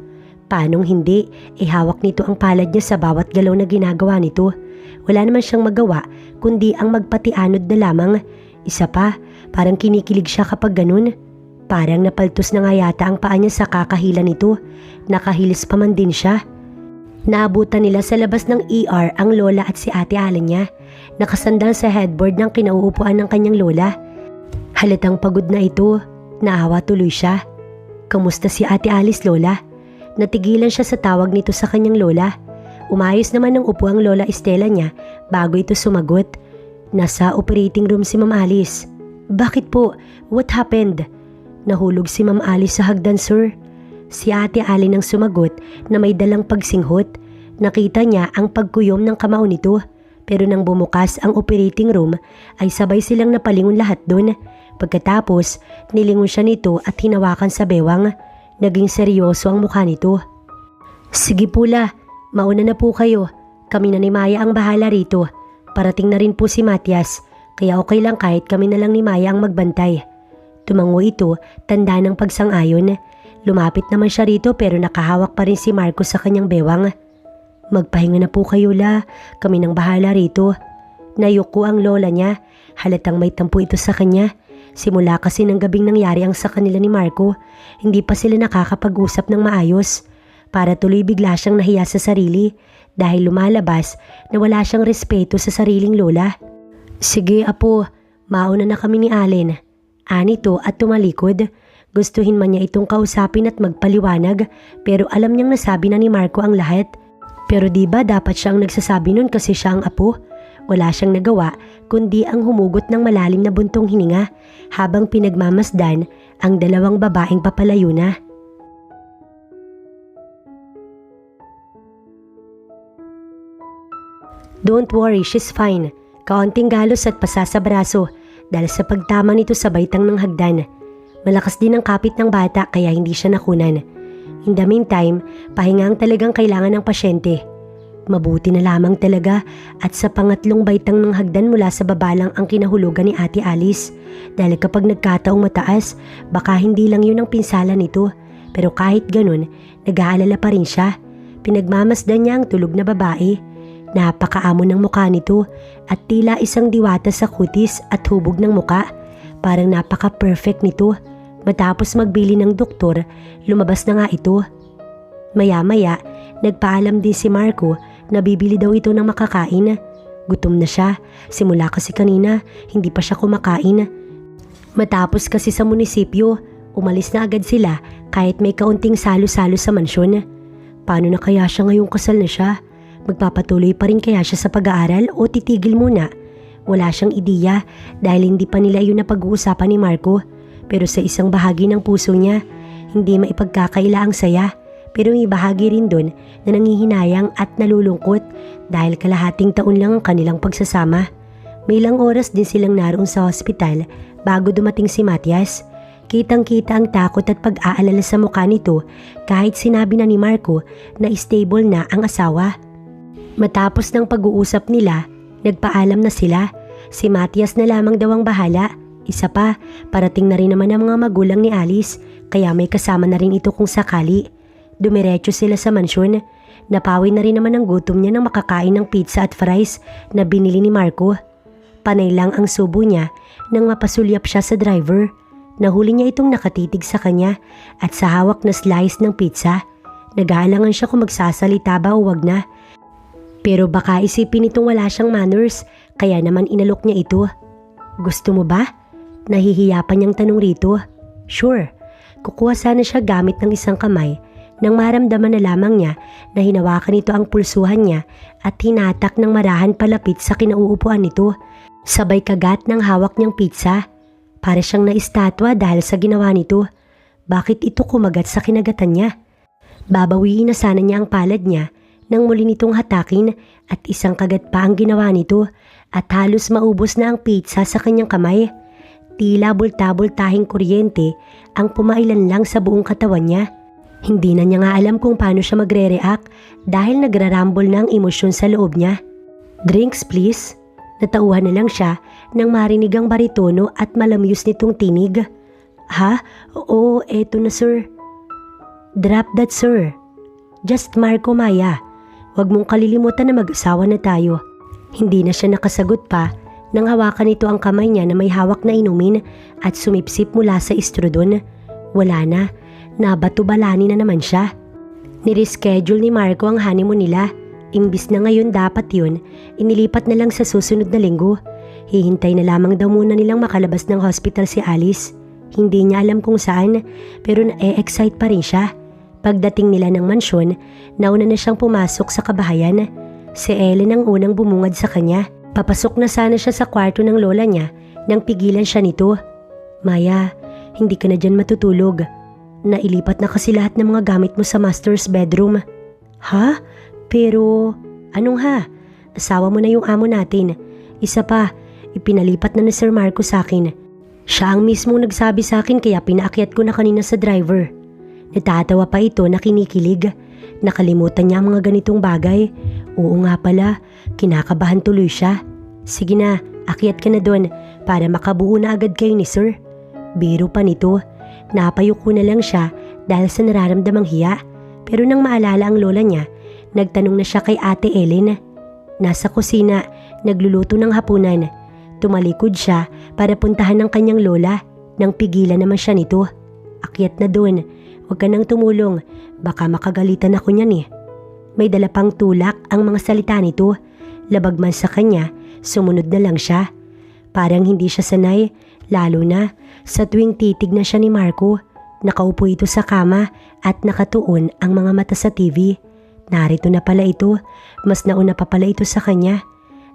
Paanong hindi, hawak nito ang palad niya sa bawat galaw na ginagawa nito. Wala naman siyang magawa kundi ang magpatianod na lamang. Isa pa, parang kinikilig siya kapag ganun. Parang napaltos na nga yata ang paa niya sa kakahila nito. Nakahilis pa man din siya. Naabutan nila sa labas ng ER ang lola at si Ate Allen niya. Nakasandal sa headboard ng kinauupuan ng kanyang lola. Halatang pagod na ito. Naawa tuloy siya. Kamusta si Ate Alice, lola? Natigilan siya sa tawag nito sa kanyang lola. Umayos naman ng upo ang lola Estela niya bago ito sumagot. Nasa operating room si Ma'am Alice. Bakit po? What happened? Nahulog si Ma'am Alice sa hagdan, sir. Si Ate Allen ang sumagot na may dalang pagsinghot. Nakita niya ang pagkuyom ng kamao nito. Pero nang bumukas ang operating room ay sabay silang napalingon lahat doon. Pagkatapos, nilingon siya nito at hinawakan sa bewang. Naging seryoso ang mukha nito. Sige po la, mauna na po kayo. Kami na ni Maya ang bahala rito. Parating na rin po si Matias. Kaya okay lang kahit kami na lang ni Maya ang magbantay. Tumango ito, tanda ng pagsang-ayon. Lumapit naman siya rito pero nakahawak pa rin si Marco sa kanyang bewang. Magpahinga na po kayo la, kami nang bahala rito. Nayuko ang lola niya, halatang may tampo ito sa kanya. Simula kasi ng gabing nangyari ang sa kanila ni Marco, hindi pa sila nakakapag-usap ng maayos. Para tuloy bigla siyang nahiya sa sarili dahil lumalabas na wala siyang respeto sa sariling lola. Sige apo, mauna na kami ni Allen. Anito at tumalikod. Gustuhin man niya itong kausapin at magpaliwanag pero alam niyang nasabi na ni Marco ang lahat. Pero di ba dapat siyang nagsasabi nun kasi siya ang apo? Wala siyang nagawa kundi ang humugot ng malalim na buntong hininga habang pinagmamasdan ang dalawang babaeng papalayo na. Don't worry, she's fine. Kaunting galos at pasa sa braso dahil sa pagtama nito sa baitang ng hagdan. Malakas din ang kapit ng bata kaya hindi siya nakunan. In the meantime, pahinga ang talagang kailangan ng pasyente. Mabuti na lamang talaga at sa pangatlong baitang ng hagdan mula sa baba lang ang kinahulugan ni Ate Alice. Dahil kapag nagkataong mataas, baka hindi lang yun ang pinsala nito. Pero kahit ganun, nag-aalala pa rin siya. Pinagmamasdan niya ang tulog na babae. Napakaamo ng mukha nito at tila isang diwata sa kutis at hubog ng muka. Parang napaka-perfect nito. Matapos magbili ng doktor, lumabas na nga ito. Maya-maya, nagpaalam din si Marco na bibili daw ito ng makakain. Gutom na siya, simula kasi kanina, hindi pa siya kumakain. Matapos kasi sa munisipyo, umalis na agad sila kahit may kaunting salo-salo sa mansyon. Paano na kaya siya ngayong kasal na siya? Magpapatuloy pa rin kaya siya sa pag-aaral o titigil muna? Wala siyang ideya dahil hindi pa nila yun na pag-uusapan ni Marco. Pero sa isang bahagi ng puso niya, hindi maipagkakaila ang saya. Pero may bahagi rin dun na nangihinayang at nalulungkot dahil kalahating taon lang ang kanilang pagsasama. May ilang oras din silang naroon sa hospital bago dumating si Matias. Kitang-kita ang takot at pag-aalala sa mukha nito kahit sinabi na ni Marco na stable na ang asawa. Matapos ng pag-uusap nila, nagpaalam na sila. Si Matias na lamang daw ang bahala. Isa pa, parating na rin naman ang mga magulang ni Alice kaya may kasama na rin ito kung sakali. Dumiretso sila sa mansyon. Napawi na rin naman ang gutom niya nang makakain ng pizza at fries na binili ni Marco. Panay lang ang subo niya nang mapasulyap siya sa driver. Nahuli niya itong nakatitig sa kanya at sa hawak na slice ng pizza. Nag-aalangan siya kung magsasalita ba o wag na. Pero baka isipin itong wala siyang manners kaya naman inalok niya ito. Gusto mo ba? Nahihiya pa niyang tanong rito. Sure. Kukuha sana siya gamit ng isang kamay nang maramdaman na lamang niya na hinawakan nito ang pulsuhan niya at hinatak ng marahan palapit sa kinauupuan nito. Sabay kagat ng hawak niyang pizza. Para siyang naistatwa dahil sa ginawa nito. Bakit ito kumagat sa kinagatan niya? Babawiin na sana niya ang palad niya nang muli nitong hatakin at isang kagat pa ang ginawa nito at halos maubos na ang pizza sa kanyang kamay. Tila bulta-bultahing kuryente ang pumailan lang sa buong katawan niya. Hindi na niya nga alam kung paano siya magre-react dahil nagrarambol na ang emosyon sa loob niya. Drinks please? Natauhan na lang siya nang marinig ang baritono at malamyos nitong tinig. Ha? Oo, eto na sir. Drop that sir. Just Marco Maya. Huwag mong kalilimutan na mag-asawa na tayo. Hindi na siya nakasagot pa nang hawakan nito ang kamay niya na may hawak na inumin at sumipsip mula sa istrodon. Wala na. Nabato-balani na naman siya. Nireschedule ni Marco ang honeymoon nila. Imbis na ngayon dapat yun, inilipat na lang sa susunod na linggo. Hihintay na lamang daw muna nilang makalabas ng hospital si Alice. Hindi niya alam kung saan pero na-excite pa rin siya. Pagdating nila ng mansyon, nauna na siyang pumasok sa kabahayan. Si Ellen ang unang bumungad sa kanya. Papasok na sana siya sa kwarto ng lola niya nang pigilan siya nito. Maya, hindi ka na dyan matutulog. Nailipat na kasi lahat ng mga gamit mo sa master's bedroom. Ha? Pero, anong ha? Asawa mo na yung amo natin. Isa pa, ipinalipat na ni Sir Marco sa akin. Siya ang mismong nagsabi sa akin kaya pinaakyat ko na kanina sa driver. Natatawa pa ito na kinikilig. Nakalimutan niya ang mga ganitong bagay. Oo nga pala, kinakabahan tuloy siya. Sige na, akyat ka na doon para makabuo na agad kayo ni Sir. Biro pa nito. Napayuko na lang siya dahil sa nararamdamang hiya. Pero nang maalala ang lola niya, nagtanong na siya kay Ate Ellen. Nasa kusina, nagluluto ng hapunan. Tumalikod siya para puntahan ng kanyang lola nang pigilan naman siya nito. Akyat na doon. Huwag ka nang tumulong. Baka makagalitan ako niyan eh. May dala pang tulak ang mga salita nito. Labag man sa kanya, sumunod na lang siya. Parang hindi siya sanay, lalo na sa tuwing titig na siya ni Marco. Nakaupo ito sa kama at nakatuon ang mga mata sa TV. Narito na pala ito. Mas nauna pa pala ito sa kanya.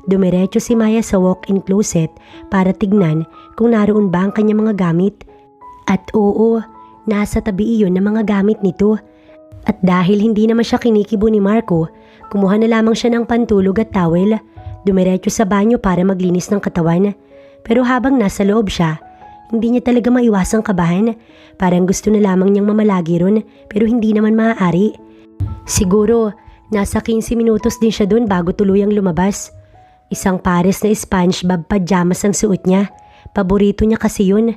Dumiretso si Maya sa walk-in closet para tignan kung naroon ba ang kanyang mga gamit. At oo, nasa tabi iyon ng mga gamit nito. At dahil hindi naman siya kinikibo ni Marco, kumuha na lamang siya ng pantulog at towel. Dumiretso sa banyo para maglinis ng katawan. Pero habang nasa loob siya, hindi niya talaga maiwasang kabahan. Parang gusto na lamang niyang mamalagi ron pero hindi naman maaari. Siguro, nasa 15 minutos din siya doon bago tuluyang lumabas. Isang pares na SpongeBob pajamas ang suot niya. Paborito niya kasi yun.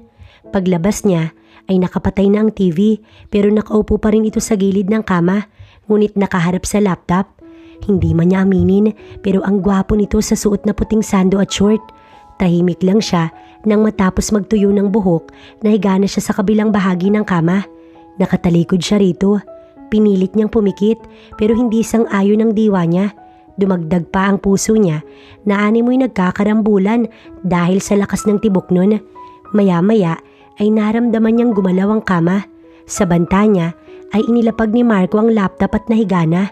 Paglabas niya ay nakapatay na ang TV pero nakaupo pa rin ito sa gilid ng kama, ngunit nakaharap sa laptop. Hindi man niya aminin pero ang gwapo nito sa suot na puting sando at short. Tahimik lang siya nang matapos magtuyo ng buhok, nahiga na siya sa kabilang bahagi ng kama. Nakatalikod siya rito. Pinilit niyang pumikit pero hindi sang-ayon ang diwa niya. Dumagdag pa ang puso niya na animoy nagkakarambulan dahil sa lakas ng tibok nun. Maya-maya ay naramdaman niyang gumalaw ang kama. Sa banta niya ay inilapag ni Marco ang laptop at nahiga na.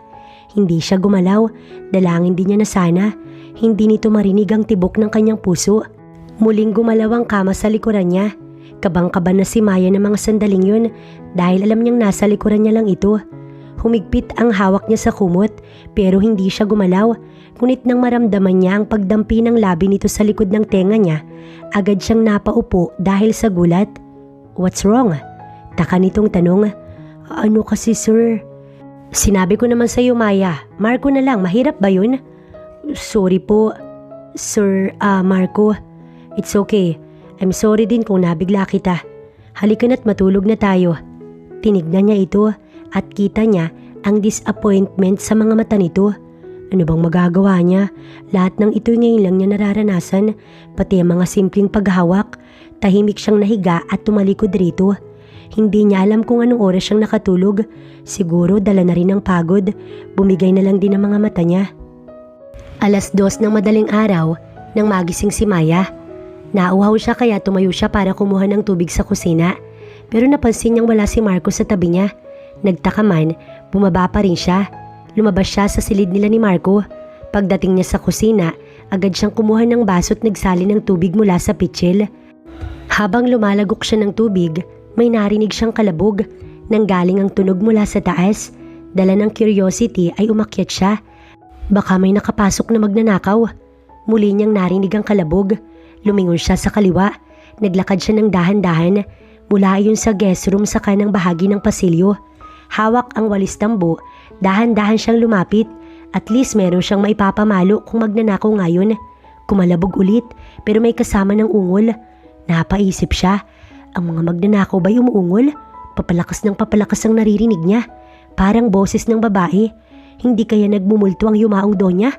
Hindi siya gumalaw, dalangin din niya na sana hindi nito marinig ang tibok ng kanyang puso. Muling gumalaw ang kama sa likuran niya. Kabang-kaba na si Maya ng mga sandaling yun dahil alam niyang nasa likuran niya lang ito. Humigpit ang hawak niya sa kumot pero hindi siya gumalaw. Ngunit nang maramdaman niya ang pagdampi ng labi nito sa likod ng tenga niya, agad siyang napaupo dahil sa gulat. "What's wrong?" Taka nitong tanong. "Ano kasi sir?" "Sinabi ko naman sa iyo Maya, Marco na lang, mahirap ba yun?" "Sorry po, Sir Marco. It's okay. I'm sorry din kung nabigla kita. Halika na't matulog na tayo." Tinignan niya ito at kita niya ang disappointment sa mga mata nito. Ano bang magagawa niya? Lahat ng ito ngayon lang niya nararanasan, pati ang mga simpleng paghawak. Tahimik siyang nahiga at tumalikod rito. Hindi niya alam kung anong oras siyang nakatulog. Siguro dala na rin ng pagod. Bumigay na lang din ang mga mata niya. 2:00 ng madaling araw nang magising si Maya. Nauhaw siya kaya tumayo siya para kumuha ng tubig sa kusina. Pero napansin niyang wala si Marco sa tabi niya. Nagtaka man, bumaba pa rin siya. Lumabas siya sa silid nila ni Marco. Pagdating niya sa kusina, agad siyang kumuha ng baso at nagsali ng tubig mula sa pitsil. Habang lumalagok siya ng tubig, may narinig siyang kalabog. Nanggaling ang tunog mula sa taas. Dala ng curiosity ay umakyat siya. Baka may nakapasok na magnanakaw. Muli niyang narinig ang kalabog. Lumingon siya sa kaliwa. Naglakad siya ng dahan-dahan. Mula iyon sa guest room sa kanang bahagi ng pasilyo. Hawak ang walis tambo. Dahan-dahan siyang lumapit. At least meron siyang maipapamalo kung magnanakaw ngayon. Kumalabog ulit pero may kasama ng ungol. Napaisip siya. Ang mga magnanakaw ba'y umuungol? Papalakas ng papalakas ang naririnig niya. Parang boses ng babae. Hindi kaya nagmumulto ang yumaong donya?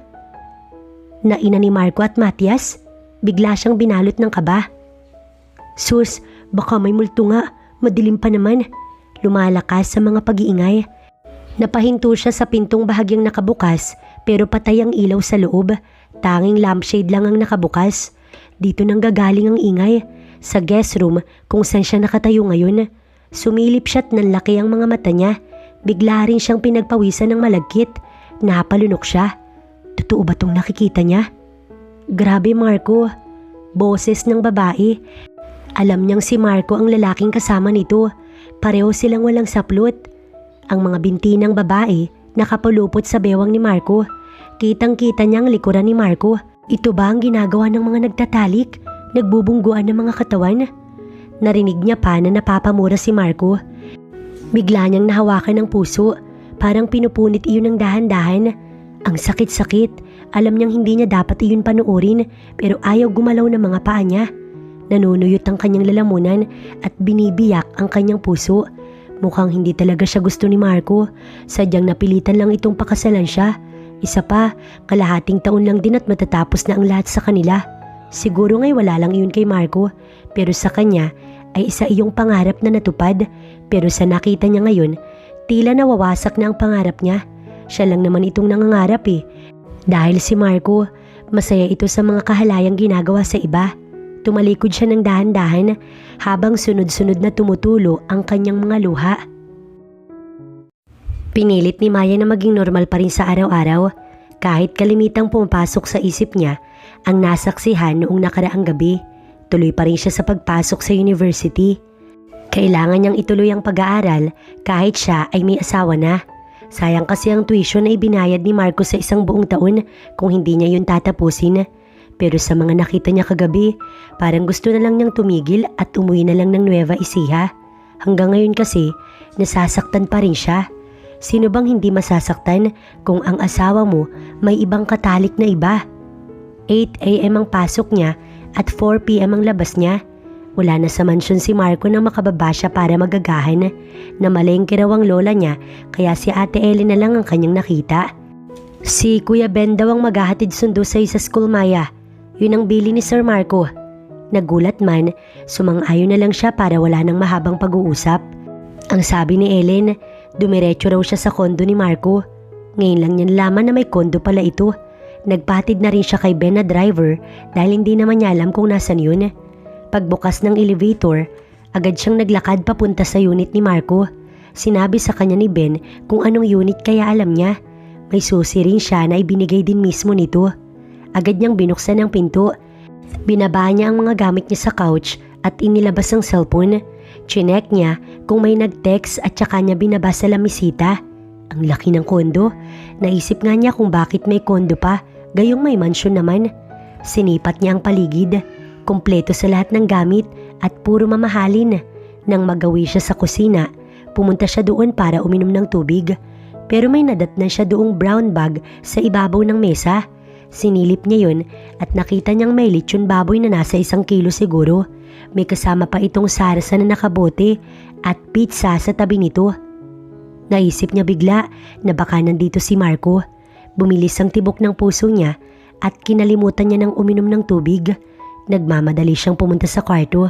Naina ni Marco at Matias. Bigla siyang binalot ng kaba. "Sus, baka may multo nga. Madilim pa naman." Lumalakas sa mga pag-iingay. Napahinto siya sa pintong bahagyang nakabukas pero patay ang ilaw sa loob. Tanging lampshade lang ang nakabukas. Dito nang gagaling ang ingay. Sa guest room kung saan siya nakatayo ngayon. Sumilip siya at nanlaki ang mga mata niya. Bigla rin siyang pinagpawisan ng malagkit. Napalunok siya. Totoo ba tong nakikita niya? Grabe Marco. Boses ng babae. Alam niyang si Marco ang lalaking kasama nito. Pareho silang walang saplot. Ang mga binti ng babae nakapulupot sa bewang ni Marco. Kitang-kita niya ang likuran ni Marco. Ito ba ang ginagawa ng mga nagtatalik? Nagbubungguan ng mga katawan? Narinig niya pa na napapamura si Marco. Bigla niyang nahawakan ng puso. Parang pinupunit iyon ng dahan-dahan. Ang sakit-sakit. Alam niyang hindi niya dapat iyon panuorin pero ayaw gumalaw ng mga paa niya. Nanunuyot ang kanyang lalamunan at binibiyak ang kanyang puso. Mukhang hindi talaga siya gusto ni Marco. Sadyang napilitan lang itong pakasalan siya. Isa pa, kalahating taon lang din at matatapos na ang lahat sa kanila. Siguro nga'y wala lang iyon kay Marco. Pero sa kanya ay isa iyong pangarap na natupad. Pero sa nakita niya ngayon, tila nawawasak na ang pangarap niya. Siya lang naman itong nangangarap eh. Dahil si Marco, masaya ito sa mga kahalayang ginagawa sa iba. Tumalikod siya ng dahan-dahan habang sunod-sunod na tumutulo ang kanyang mga luha. Pinilit ni Maya na maging normal pa rin sa araw-araw kahit kalimitang pumapasok sa isip niya ang nasaksihan noong nakaraang gabi. Tuloy pa rin siya sa pagpasok sa university. Kailangan niyang ituloy ang pag-aaral kahit siya ay may asawa na. Sayang kasi ang tuition na ibinayad ni Marco sa isang buong taon kung hindi niya yun tatapusin. Pero sa mga nakita niya kagabi, parang gusto na lang niyang tumigil at umuwi na lang ng Nueva Ecija. Hanggang ngayon kasi, nasasaktan pa rin siya. Sino bang hindi masasaktan kung ang asawa mo may ibang katalik na iba? 8 a.m. ang pasok niya at 4 p.m. ang labas niya. Wala na sa mansyon si Marco nang makababa siya para magagahan. Namalengke raw ang lola niya kaya si Ate Ellen na lang ang kanyang nakita. Si Kuya Ben daw ang maghahatid sundo sa school, Maya. Yun ang bili ni Sir Marco. Nagulat man, sumang-ayon na lang siya para wala nang mahabang pag-uusap. Ang sabi ni Ellen, dumiretso raw siya sa kondo ni Marco. Ngayon lang niya nalaman na may kondo pala ito. Nagpatid na rin siya kay Ben na driver dahil hindi naman niya alam kung nasan yun. Pagbukas ng elevator, agad siyang naglakad papunta sa unit ni Marco. Sinabi sa kanya ni Ben kung anong unit kaya alam niya. May susi rin siya na ibinigay din mismo nito. Agad niyang binuksan ang pinto. Binaba niya ang mga gamit niya sa couch at inilabas ang cellphone. Chinek niya kung may nag-text at saka niya binaba sa lamisita. Ang laki ng kondo. Naisip nga niya kung bakit may kondo pa, gayong may mansyon naman. Sinipat niya ang paligid. Kompleto sa lahat ng gamit at puro mamahalin. Nang magawi siya sa kusina, pumunta siya doon para uminom ng tubig. Pero may nadatnan siya doong brown bag sa ibabaw ng mesa. Sinilip niya yun at nakita niyang may lechon baboy na nasa 1 kilo siguro. May kasama pa itong sarsa na nakabote at pizza sa tabi nito. Naisip niya bigla na baka nandito si Marco. Bumilis ang tibok ng puso niya at kinalimutan niya ng uminom ng tubig. Nagmamadali siyang pumunta sa kwarto.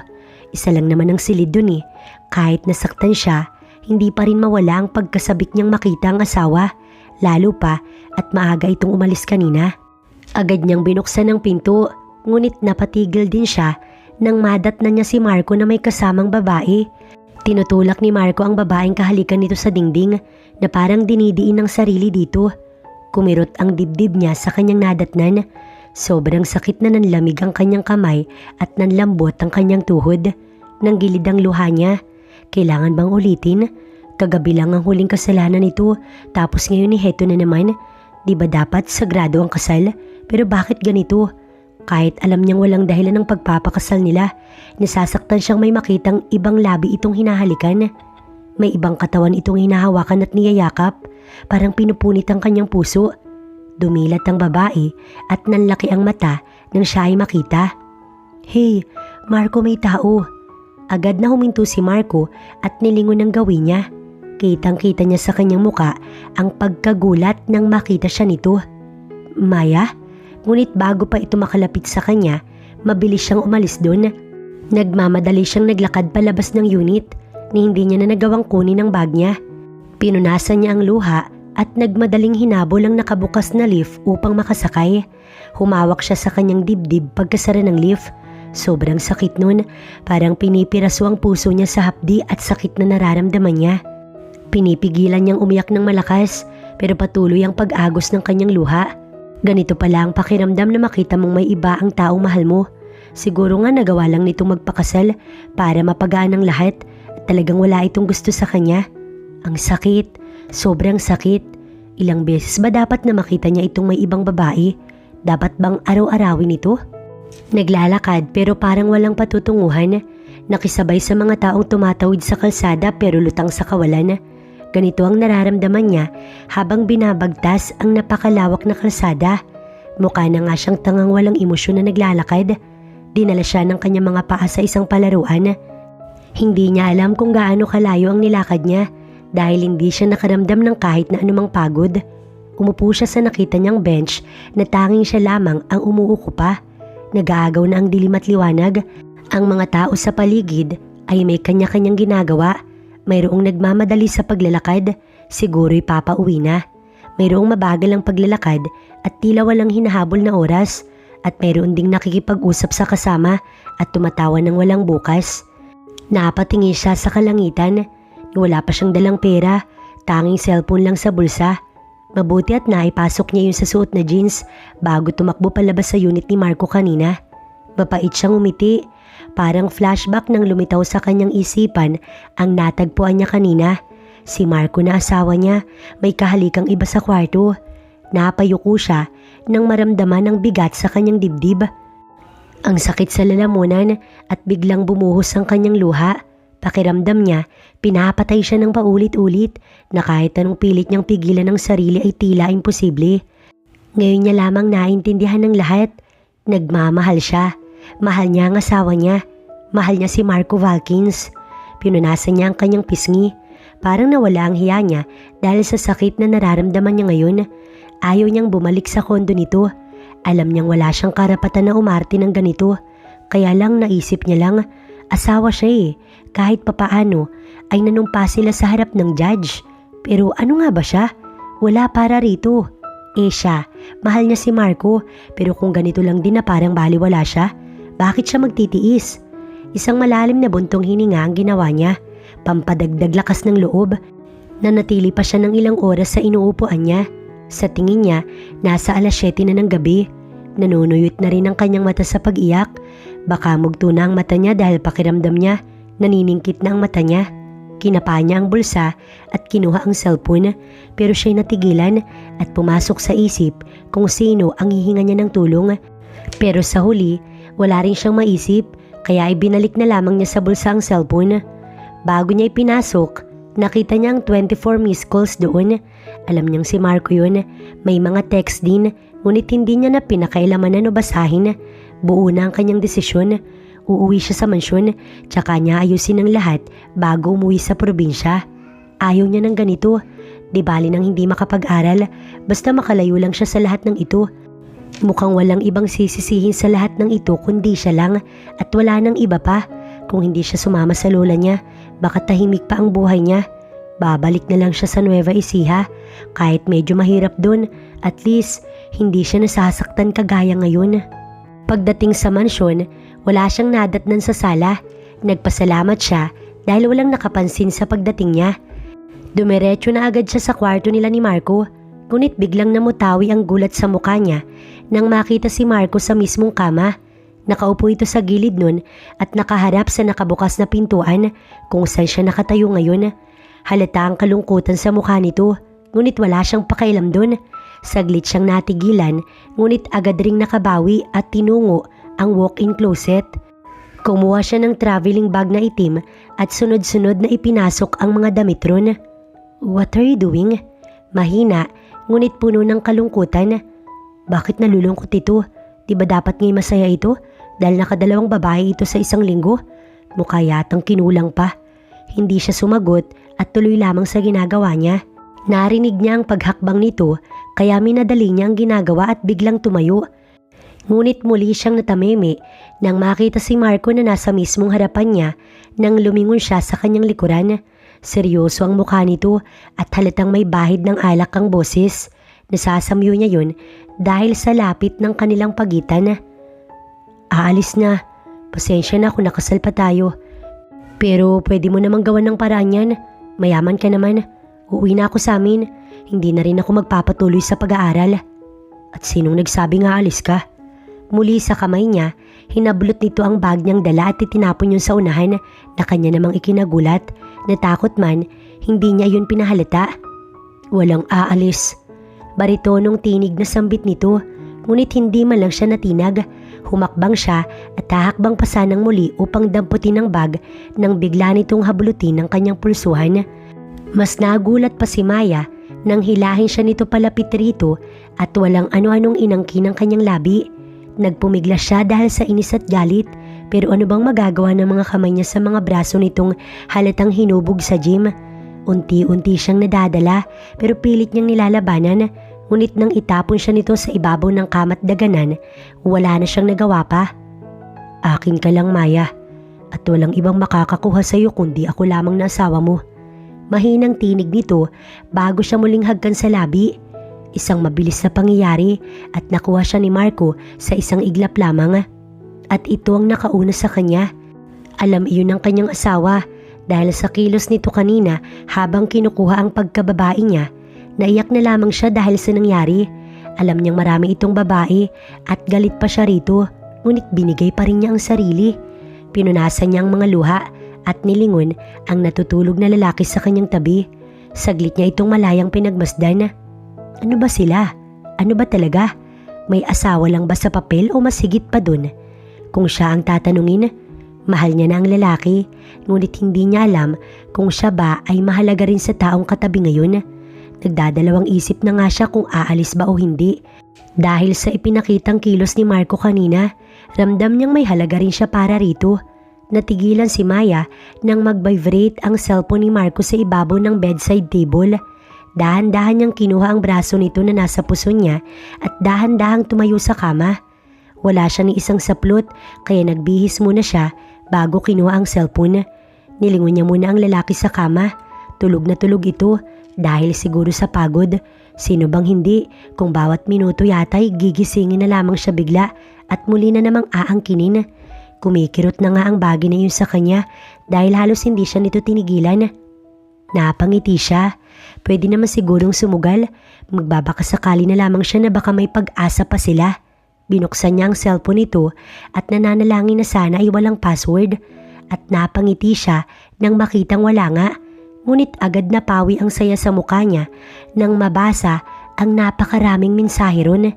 Isa lang naman ang silid dun eh. Kahit nasaktan siya, hindi pa rin mawala ang pagkasabik niyang makita ang asawa. Lalo pa at maaga itong umalis kanina. Agad niyang binuksan ang pinto, ngunit napatigil din siya nang madatnan niya si Marco na may kasamang babae. Tinutulak ni Marco ang babaeng kahalikan nito sa dingding na parang dinidiin ng sarili dito. Kumirot ang dibdib niya sa kanyang nadatnan. Sobrang sakit na nanlamig ang kanyang kamay at nanlambot ang kanyang tuhod. Nanggilid ang luha niya. Kailangan bang ulitin? Kagabi lang ang huling kasalanan nito, tapos ngayon heto na naman. Di ba dapat sagrado ang kasal? Pero bakit ganito? Kahit alam niyang walang dahilan ng pagpapakasal nila, nasasaktan siyang may makitang ibang labi itong hinahalikan. May ibang katawan itong hinahawakan at niyayakap, parang pinupunit ang kanyang puso. Dumilat ang babae at nanlaki ang mata nang siya ay makita. Hey, Marco, may tao. Agad na huminto si Marco at nilingon ang gawin niya. Kitang-kita niya sa kanyang muka ang pagkagulat nang makita siya nito. Maya? Ngunit bago pa ito makalapit sa kanya, mabilis siyang umalis doon. Nagmamadali siyang naglakad palabas ng unit ni hindi niya na nagawang kunin ang bag niya. Pinunasan niya ang luha at nagmadaling hinabol ang nakabukas na lift upang makasakay. Humawak siya sa kanyang dibdib pagkasara ng lift. Sobrang sakit nun, parang pinipiraso ang puso niya sa hapdi at sakit na nararamdaman niya. Pinipigilan niyang umiyak ng malakas pero patuloy ang pag-agos ng kanyang luha. Ganito pala ang pakiramdam na makita mong may iba ang taong mahal mo. Siguro nga nagawa lang nitong magpakasal para mapagaan ang lahat at talagang wala itong gusto sa kanya. Ang sakit, sobrang sakit. Ilang beses ba dapat na makita niya itong may ibang babae? Dapat bang araw-arawin ito? Naglalakad pero parang walang patutunguhan. Nakisabay sa mga taong tumatawid sa kalsada pero lutang sa kawalan. Ganito ang nararamdaman niya habang binabagtas ang napakalawak na kalsada. Mukha na nga siyang tangang walang emosyon na naglalakad. Dinala siya ng kanyang mga paa sa isang palaruan. Hindi niya alam kung gaano kalayo ang nilakad niya dahil hindi siya nakaramdam ng kahit na anumang pagod. Umupo siya sa nakita niyang bench na tanging siya lamang ang umuuko pa. Nag-aagaw na ang dilim at liwanag. Ang mga tao sa paligid ay may kanya-kanyang ginagawa. Mayroong nagmamadali sa paglalakad, siguro'y papauwi na. Mayroong mabagal ang paglalakad at tila walang hinahabol na oras. At mayroon ding nakikipag-usap sa kasama at tumatawa ng walang bukas. Napatingin siya sa kalangitan. Wala pa siyang dalang pera, Tanging cellphone lang sa bulsa. Mabuti at naipasok niya yun sa suot na jeans bago tumakbo palabas sa unit ni Marco kanina. Mapait siyang umiti. Parang flashback nang lumitaw sa kanyang isipan ang natagpuan niya kanina. Si Marco na asawa niya, may kahalikang iba sa kwarto. Napayuko siya nang maramdaman ang bigat sa kanyang dibdib. Ang sakit sa lalamunan at biglang bumuhos ang kanyang luha. Pakiramdam niya, pinapatay siya ng paulit-ulit na kahit anong pilit niyang pigilan ng sarili ay tila imposible. Ngayon niya lamang naintindihan ng lahat. Nagmamahal siya. Mahal niya ang asawa niya. Mahal niya si Marco Valkins. Pinunasan niya ang kanyang pisngi. Parang nawala ang hiya niya dahil sa sakit na nararamdaman niya ngayon. Ayaw niyang bumalik sa kondo nito. Alam niyang wala siyang karapatan na umarte ng ganito. Kaya lang naisip niya lang, asawa siya Kahit papaano ay nanumpa sila sa harap ng judge. Pero ano nga ba siya? Wala para rito. Siya, mahal niya si Marco, pero kung ganito lang din na parang baliwala siya, bakit siya magtitiis? Isang malalim na buntong hininga ang ginawa niya, pampadagdag lakas ng loob. Nanatili pa siya ng ilang oras sa inuupuan niya. Sa tingin niya, nasa 7:00 na ng gabi. Nanunuyot na rin ang kanyang mata sa pag-iyak. Baka mugto na ang mata niya dahil pakiramdam niya, naniningkit na ang mata niya. Kinapa niya ang bulsa at kinuha ang cellphone, pero siya'y natigilan at pumasok sa isip kung sino ang hihinga niya ng tulong. Pero sa huli, wala rin siyang maisip, kaya ibinalik na lamang niya sa bulsa ang cellphone. Bago niya ipinasok, nakita niya ang 24 missed calls doon. Alam niyang si Marco yun. May mga text din, ngunit hindi niya na pinakailaman o basahin. Buo na ang kanyang desisyon. Uuwi siya sa mansyon, tsaka niya ayusin ang lahat bago umuwi sa probinsya. Ayaw niya ng ganito. Di bali nang hindi makapag-aral, basta makalayo lang siya sa lahat ng ito. Mukhang walang ibang sisisihin sa lahat ng ito kundi siya lang, at wala nang iba pa. Kung hindi siya sumama sa lola niya, baka tahimik pa ang buhay niya. Babalik na lang siya sa Nueva Ecija. Kahit medyo mahirap dun, at least hindi siya nasasaktan kagaya ngayon. Pagdating sa mansyon, wala siyang nadatnan sa sala. Nagpasalamat siya dahil walang nakapansin sa pagdating niya. Dumiretso na agad siya sa kwarto nila ni Marco, ngunit biglang namutawi ang gulat sa mukha niya nang makita si Marco sa mismong kama. Nakaupo ito sa gilid nun at nakaharap sa nakabukas na pintuan kung saan siya nakatayo ngayon. Halata ang kalungkutan sa mukha nito, ngunit wala siyang pakialam dun. Saglit siyang natigilan, ngunit agad ring nakabawi at tinungo ang walk-in closet. Kumuha siya ng traveling bag na itim at sunod-sunod na ipinasok ang mga damit ron. "What are you doing?" Mahina, ngunit puno ng kalungkutan. "Bakit nalulungkot ito? Di ba dapat ngayon masaya ito? Dahil nakadalawang babae ito sa isang linggo?" Mukha yatang kinulang pa. Hindi siya sumagot at tuloy lamang sa ginagawa niya. Narinig niya ang paghakbang nito, kaya minadali niya ang ginagawa at biglang tumayo. Ngunit muli siyang natameme nang makita si Marco na nasa mismong harapan niya nang lumingon siya sa kanyang likuran. Seryoso ang mukha nito at halatang may bahid ng alak ang boses. Nasasamyo niya yun dahil sa lapit ng kanilang pagitan. "Aalis na. Pasensya na kung nakasal pa tayo. Pero pwede mo namang gawan ng paraan yan. Mayaman ka naman. Uuwi na ako sa amin. Hindi na rin ako magpapatuloy sa pag-aaral." "At sinong nagsabi nga alis ka?" Muli sa kamay niya, hinablot nito ang bag niyang dala at itinapon yun sa unahan na kanya namang ikinagulat. Natakot man, hindi niya yun pinahalata. "Walang aalis." Baritonong tinig na sambit nito, ngunit hindi man lang siya natinag. Humakbang siya at hahakbang pa sanang muli upang damputin ang bag nang bigla nitong hablutin ng kanyang pulsuhan. Mas nagulat pa si Maya nang hilahin siya nito palapit rito at walang ano-anong inangkin ng kanyang labi. Nagpumigla siya dahil sa inis at galit, pero ano bang magagawa ng mga kamay niya sa mga braso nitong halatang hinubog sa gym? Unti-unti siyang nadadala pero pilit niyang nilalabanan, ngunit nang itapon siya nito sa ibabaw ng kamat daganan, wala na siyang nagawa pa. "Akin ka lang, Maya, at walang ibang makakakuha sa iyo kundi ako lamang na asawa mo." Mahinang tinig nito bago siya muling hagkan sa labi. Isang mabilis na pangyayari at nakuha siya ni Marco sa isang iglap lamang. At ito ang nakauna sa kanya. Alam iyon ng kanyang asawa Dahil sa kilos nito kanina habang kinukuha ang pagkababae niya, naiyak na lamang siya dahil sa nangyari. Alam niyang marami itong babae at galit pa siya rito, ngunit binigay pa rin niya ang sarili. Pinunasan niya ang mga luha at nilingon ang natutulog na lalaki sa kanyang tabi. Saglit niya itong malayang pinagmasdan. Ano ba sila? Ano ba talaga? May asawa lang ba sa papel o mas higit pa dun? Kung siya ang tatanungin, mahal niya na ang lalaki, ngunit hindi niya alam kung siya ba ay mahalaga rin sa taong katabi ngayon. Nagdadalawang isip na nga siya kung aalis ba o hindi. Dahil sa ipinakitang kilos ni Marco kanina, ramdam niyang may halaga rin siya para rito. Natigilan si Maya nang mag-vibrate ang cellphone ni Marco sa ibabaw ng bedside table. Dahan-dahan niyang kinuha ang braso nito na nasa puso niya at dahan-dahang tumayo sa kama. Wala siya ni isang saplot kaya nagbihis muna siya bago kinuha ang cellphone. Nilingon niya muna ang lalaki sa kama. Tulog na tulog ito dahil siguro sa pagod. Sino bang hindi kung bawat minuto yata'y gigisingin na lamang siya bigla at muli na namang aangkinin. Kumikirot na nga ang bagay na yun sa kanya dahil halos hindi siya nito tinigilan. Napangiti siya. Pwede naman sigurong sumugal. Magbabaka sakali na lamang siya na baka may pag-asa pa sila. Binuksan niya ang cellphone nito at nananalangin na sana ay walang password. At napangiti siya nang makitang wala nga. Ngunit agad napawi ang saya sa mukha niya nang mabasa ang napakaraming mensahe ron.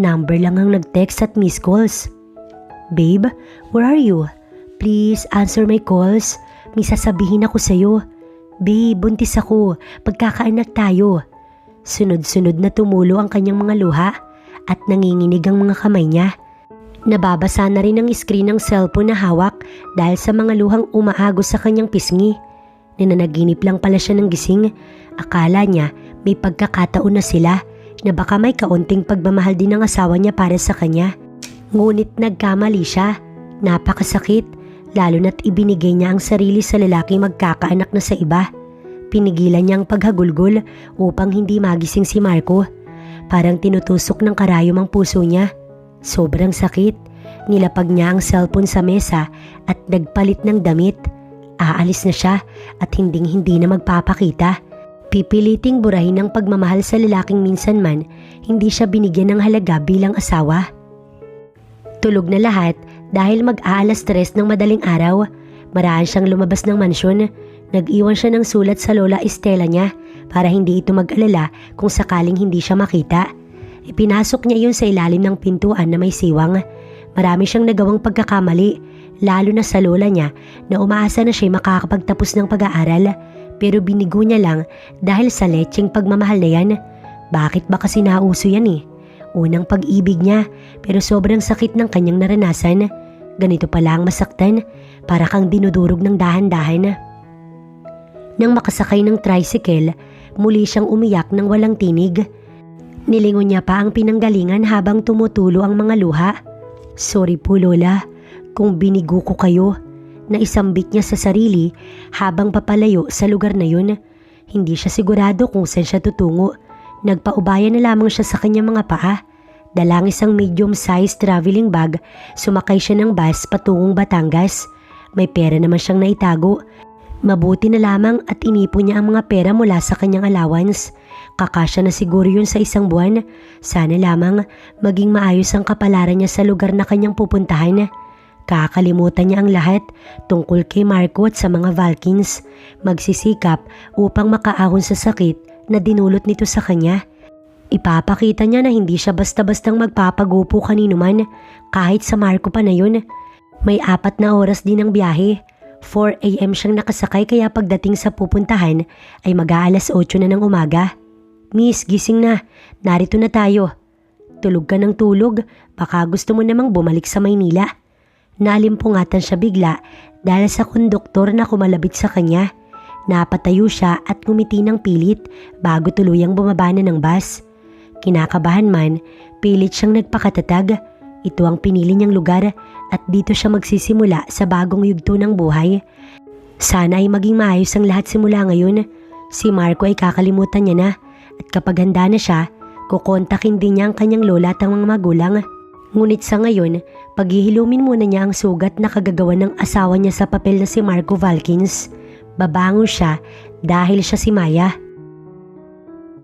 Number lang ang nag-text at miss calls. Babe, where are you? Please answer my calls. May sasabihin ako sa'yo. Babe, buntis ako. Pagkakaanak tayo. Sunod-sunod na tumulo ang kanyang mga luha at nanginginig ang mga kamay niya. Nababasa na rin ang screen ng cellphone na hawak dahil sa mga luhang umaagos sa kanyang pisngi. Nananaginip lang pala siya ng gising. Akala niya may pagkakataon na sila na baka may kaunting pagmamahal din ng asawa niya para sa kanya. Ngunit nagkamali siya. Napakasakit. Lalo na't ibinigay niya ang sarili sa lalaki magkakaanak na sa iba. Pinigilan niya ang paghagulgol upang hindi magising si Marco. Parang tinutusok ng karayom ang puso niya. Sobrang sakit. Nilapag niya ang cellphone sa mesa at nagpalit ng damit. Aalis na siya at hindi na magpapakita. Pipiliting burahin ang pagmamahal sa lalaking minsan man hindi siya binigyan ng halaga bilang asawa. Tulog na lahat dahil mag-aalas 3 ng madaling araw. Maraan siyang lumabas ng mansyon. Nag-iwan siya ng sulat sa lola Estela niya para hindi ito mag-alala kung sakaling hindi siya makita. Ipinasok niya iyon sa ilalim ng pintuan na may siwang. Marami siyang nagawang pagkakamali, lalo na sa lola niya na umaasa na siya makakapagtapos ng pag-aaral. Pero binigo niya lang dahil sa lecheng pagmamahal na yan. Bakit ba kasi nauso yan eh? Unang pag-ibig niya pero sobrang sakit ng kanyang naranasan. Ganito pala ang masaktan, para kang dinudurog ng dahan-dahan. Nang makasakay ng tricycle, muli siyang umiyak ng walang tinig. Nilingon niya pa ang pinanggalingan habang tumutulo ang mga luha. Sorry po Lola, kung binigo ko kayo. Naisambit niya sa sarili habang papalayo sa lugar na yun. Hindi siya sigurado kung saan siya tutungo. Nagpaubaya na lamang siya sa kanyang mga paa. Dalang isang medium-sized traveling bag, sumakay siya ng bus patungong Batangas. May pera naman siyang naitago. Mabuti na lamang at inipon niya ang mga pera mula sa kanyang allowance. Kakasya na siguro yun sa isang buwan. Sana lamang maging maayos ang kapalaran niya sa lugar na kanyang pupuntahan. Kakalimutan niya ang lahat tungkol kay Marco at sa mga Valkins. Magsisikap upang makaahon sa sakit na dinulot nito sa kanya. Ipapakita niya na hindi siya basta-bastang magpapagupo kanino man, kahit sa Marco pa na yun. May 4 na oras din ang biyahe. 4 AM siyang nakasakay kaya pagdating sa pupuntahan ay mag-aalas 8 na ng umaga. Miss, gising na. Narito na tayo. Tulog ka ng tulog. Baka gusto mo namang bumalik sa Maynila. Nalimpungatan siya bigla dahil sa konduktor na kumalabit sa kanya. Napatayo siya at ngumiti ng pilit bago tuluyang bumaba na ng bus. Kinakabahan man, pilit siyang nagpakatatag. Ito ang pinili niyang lugar at dito siya magsisimula sa bagong yugto ng buhay. Sana ay maging maayos ang lahat simula ngayon. Si Marco ay kakalimutan niya na at kapag handa na siya, kukontakin din niya ang kanyang lola at ang mga magulang. Ngunit sa ngayon, paghihilumin muna niya ang sugat na kagagawa ng asawa niya sa papel na si Marco Valkins. Babangon siya dahil siya si Maya.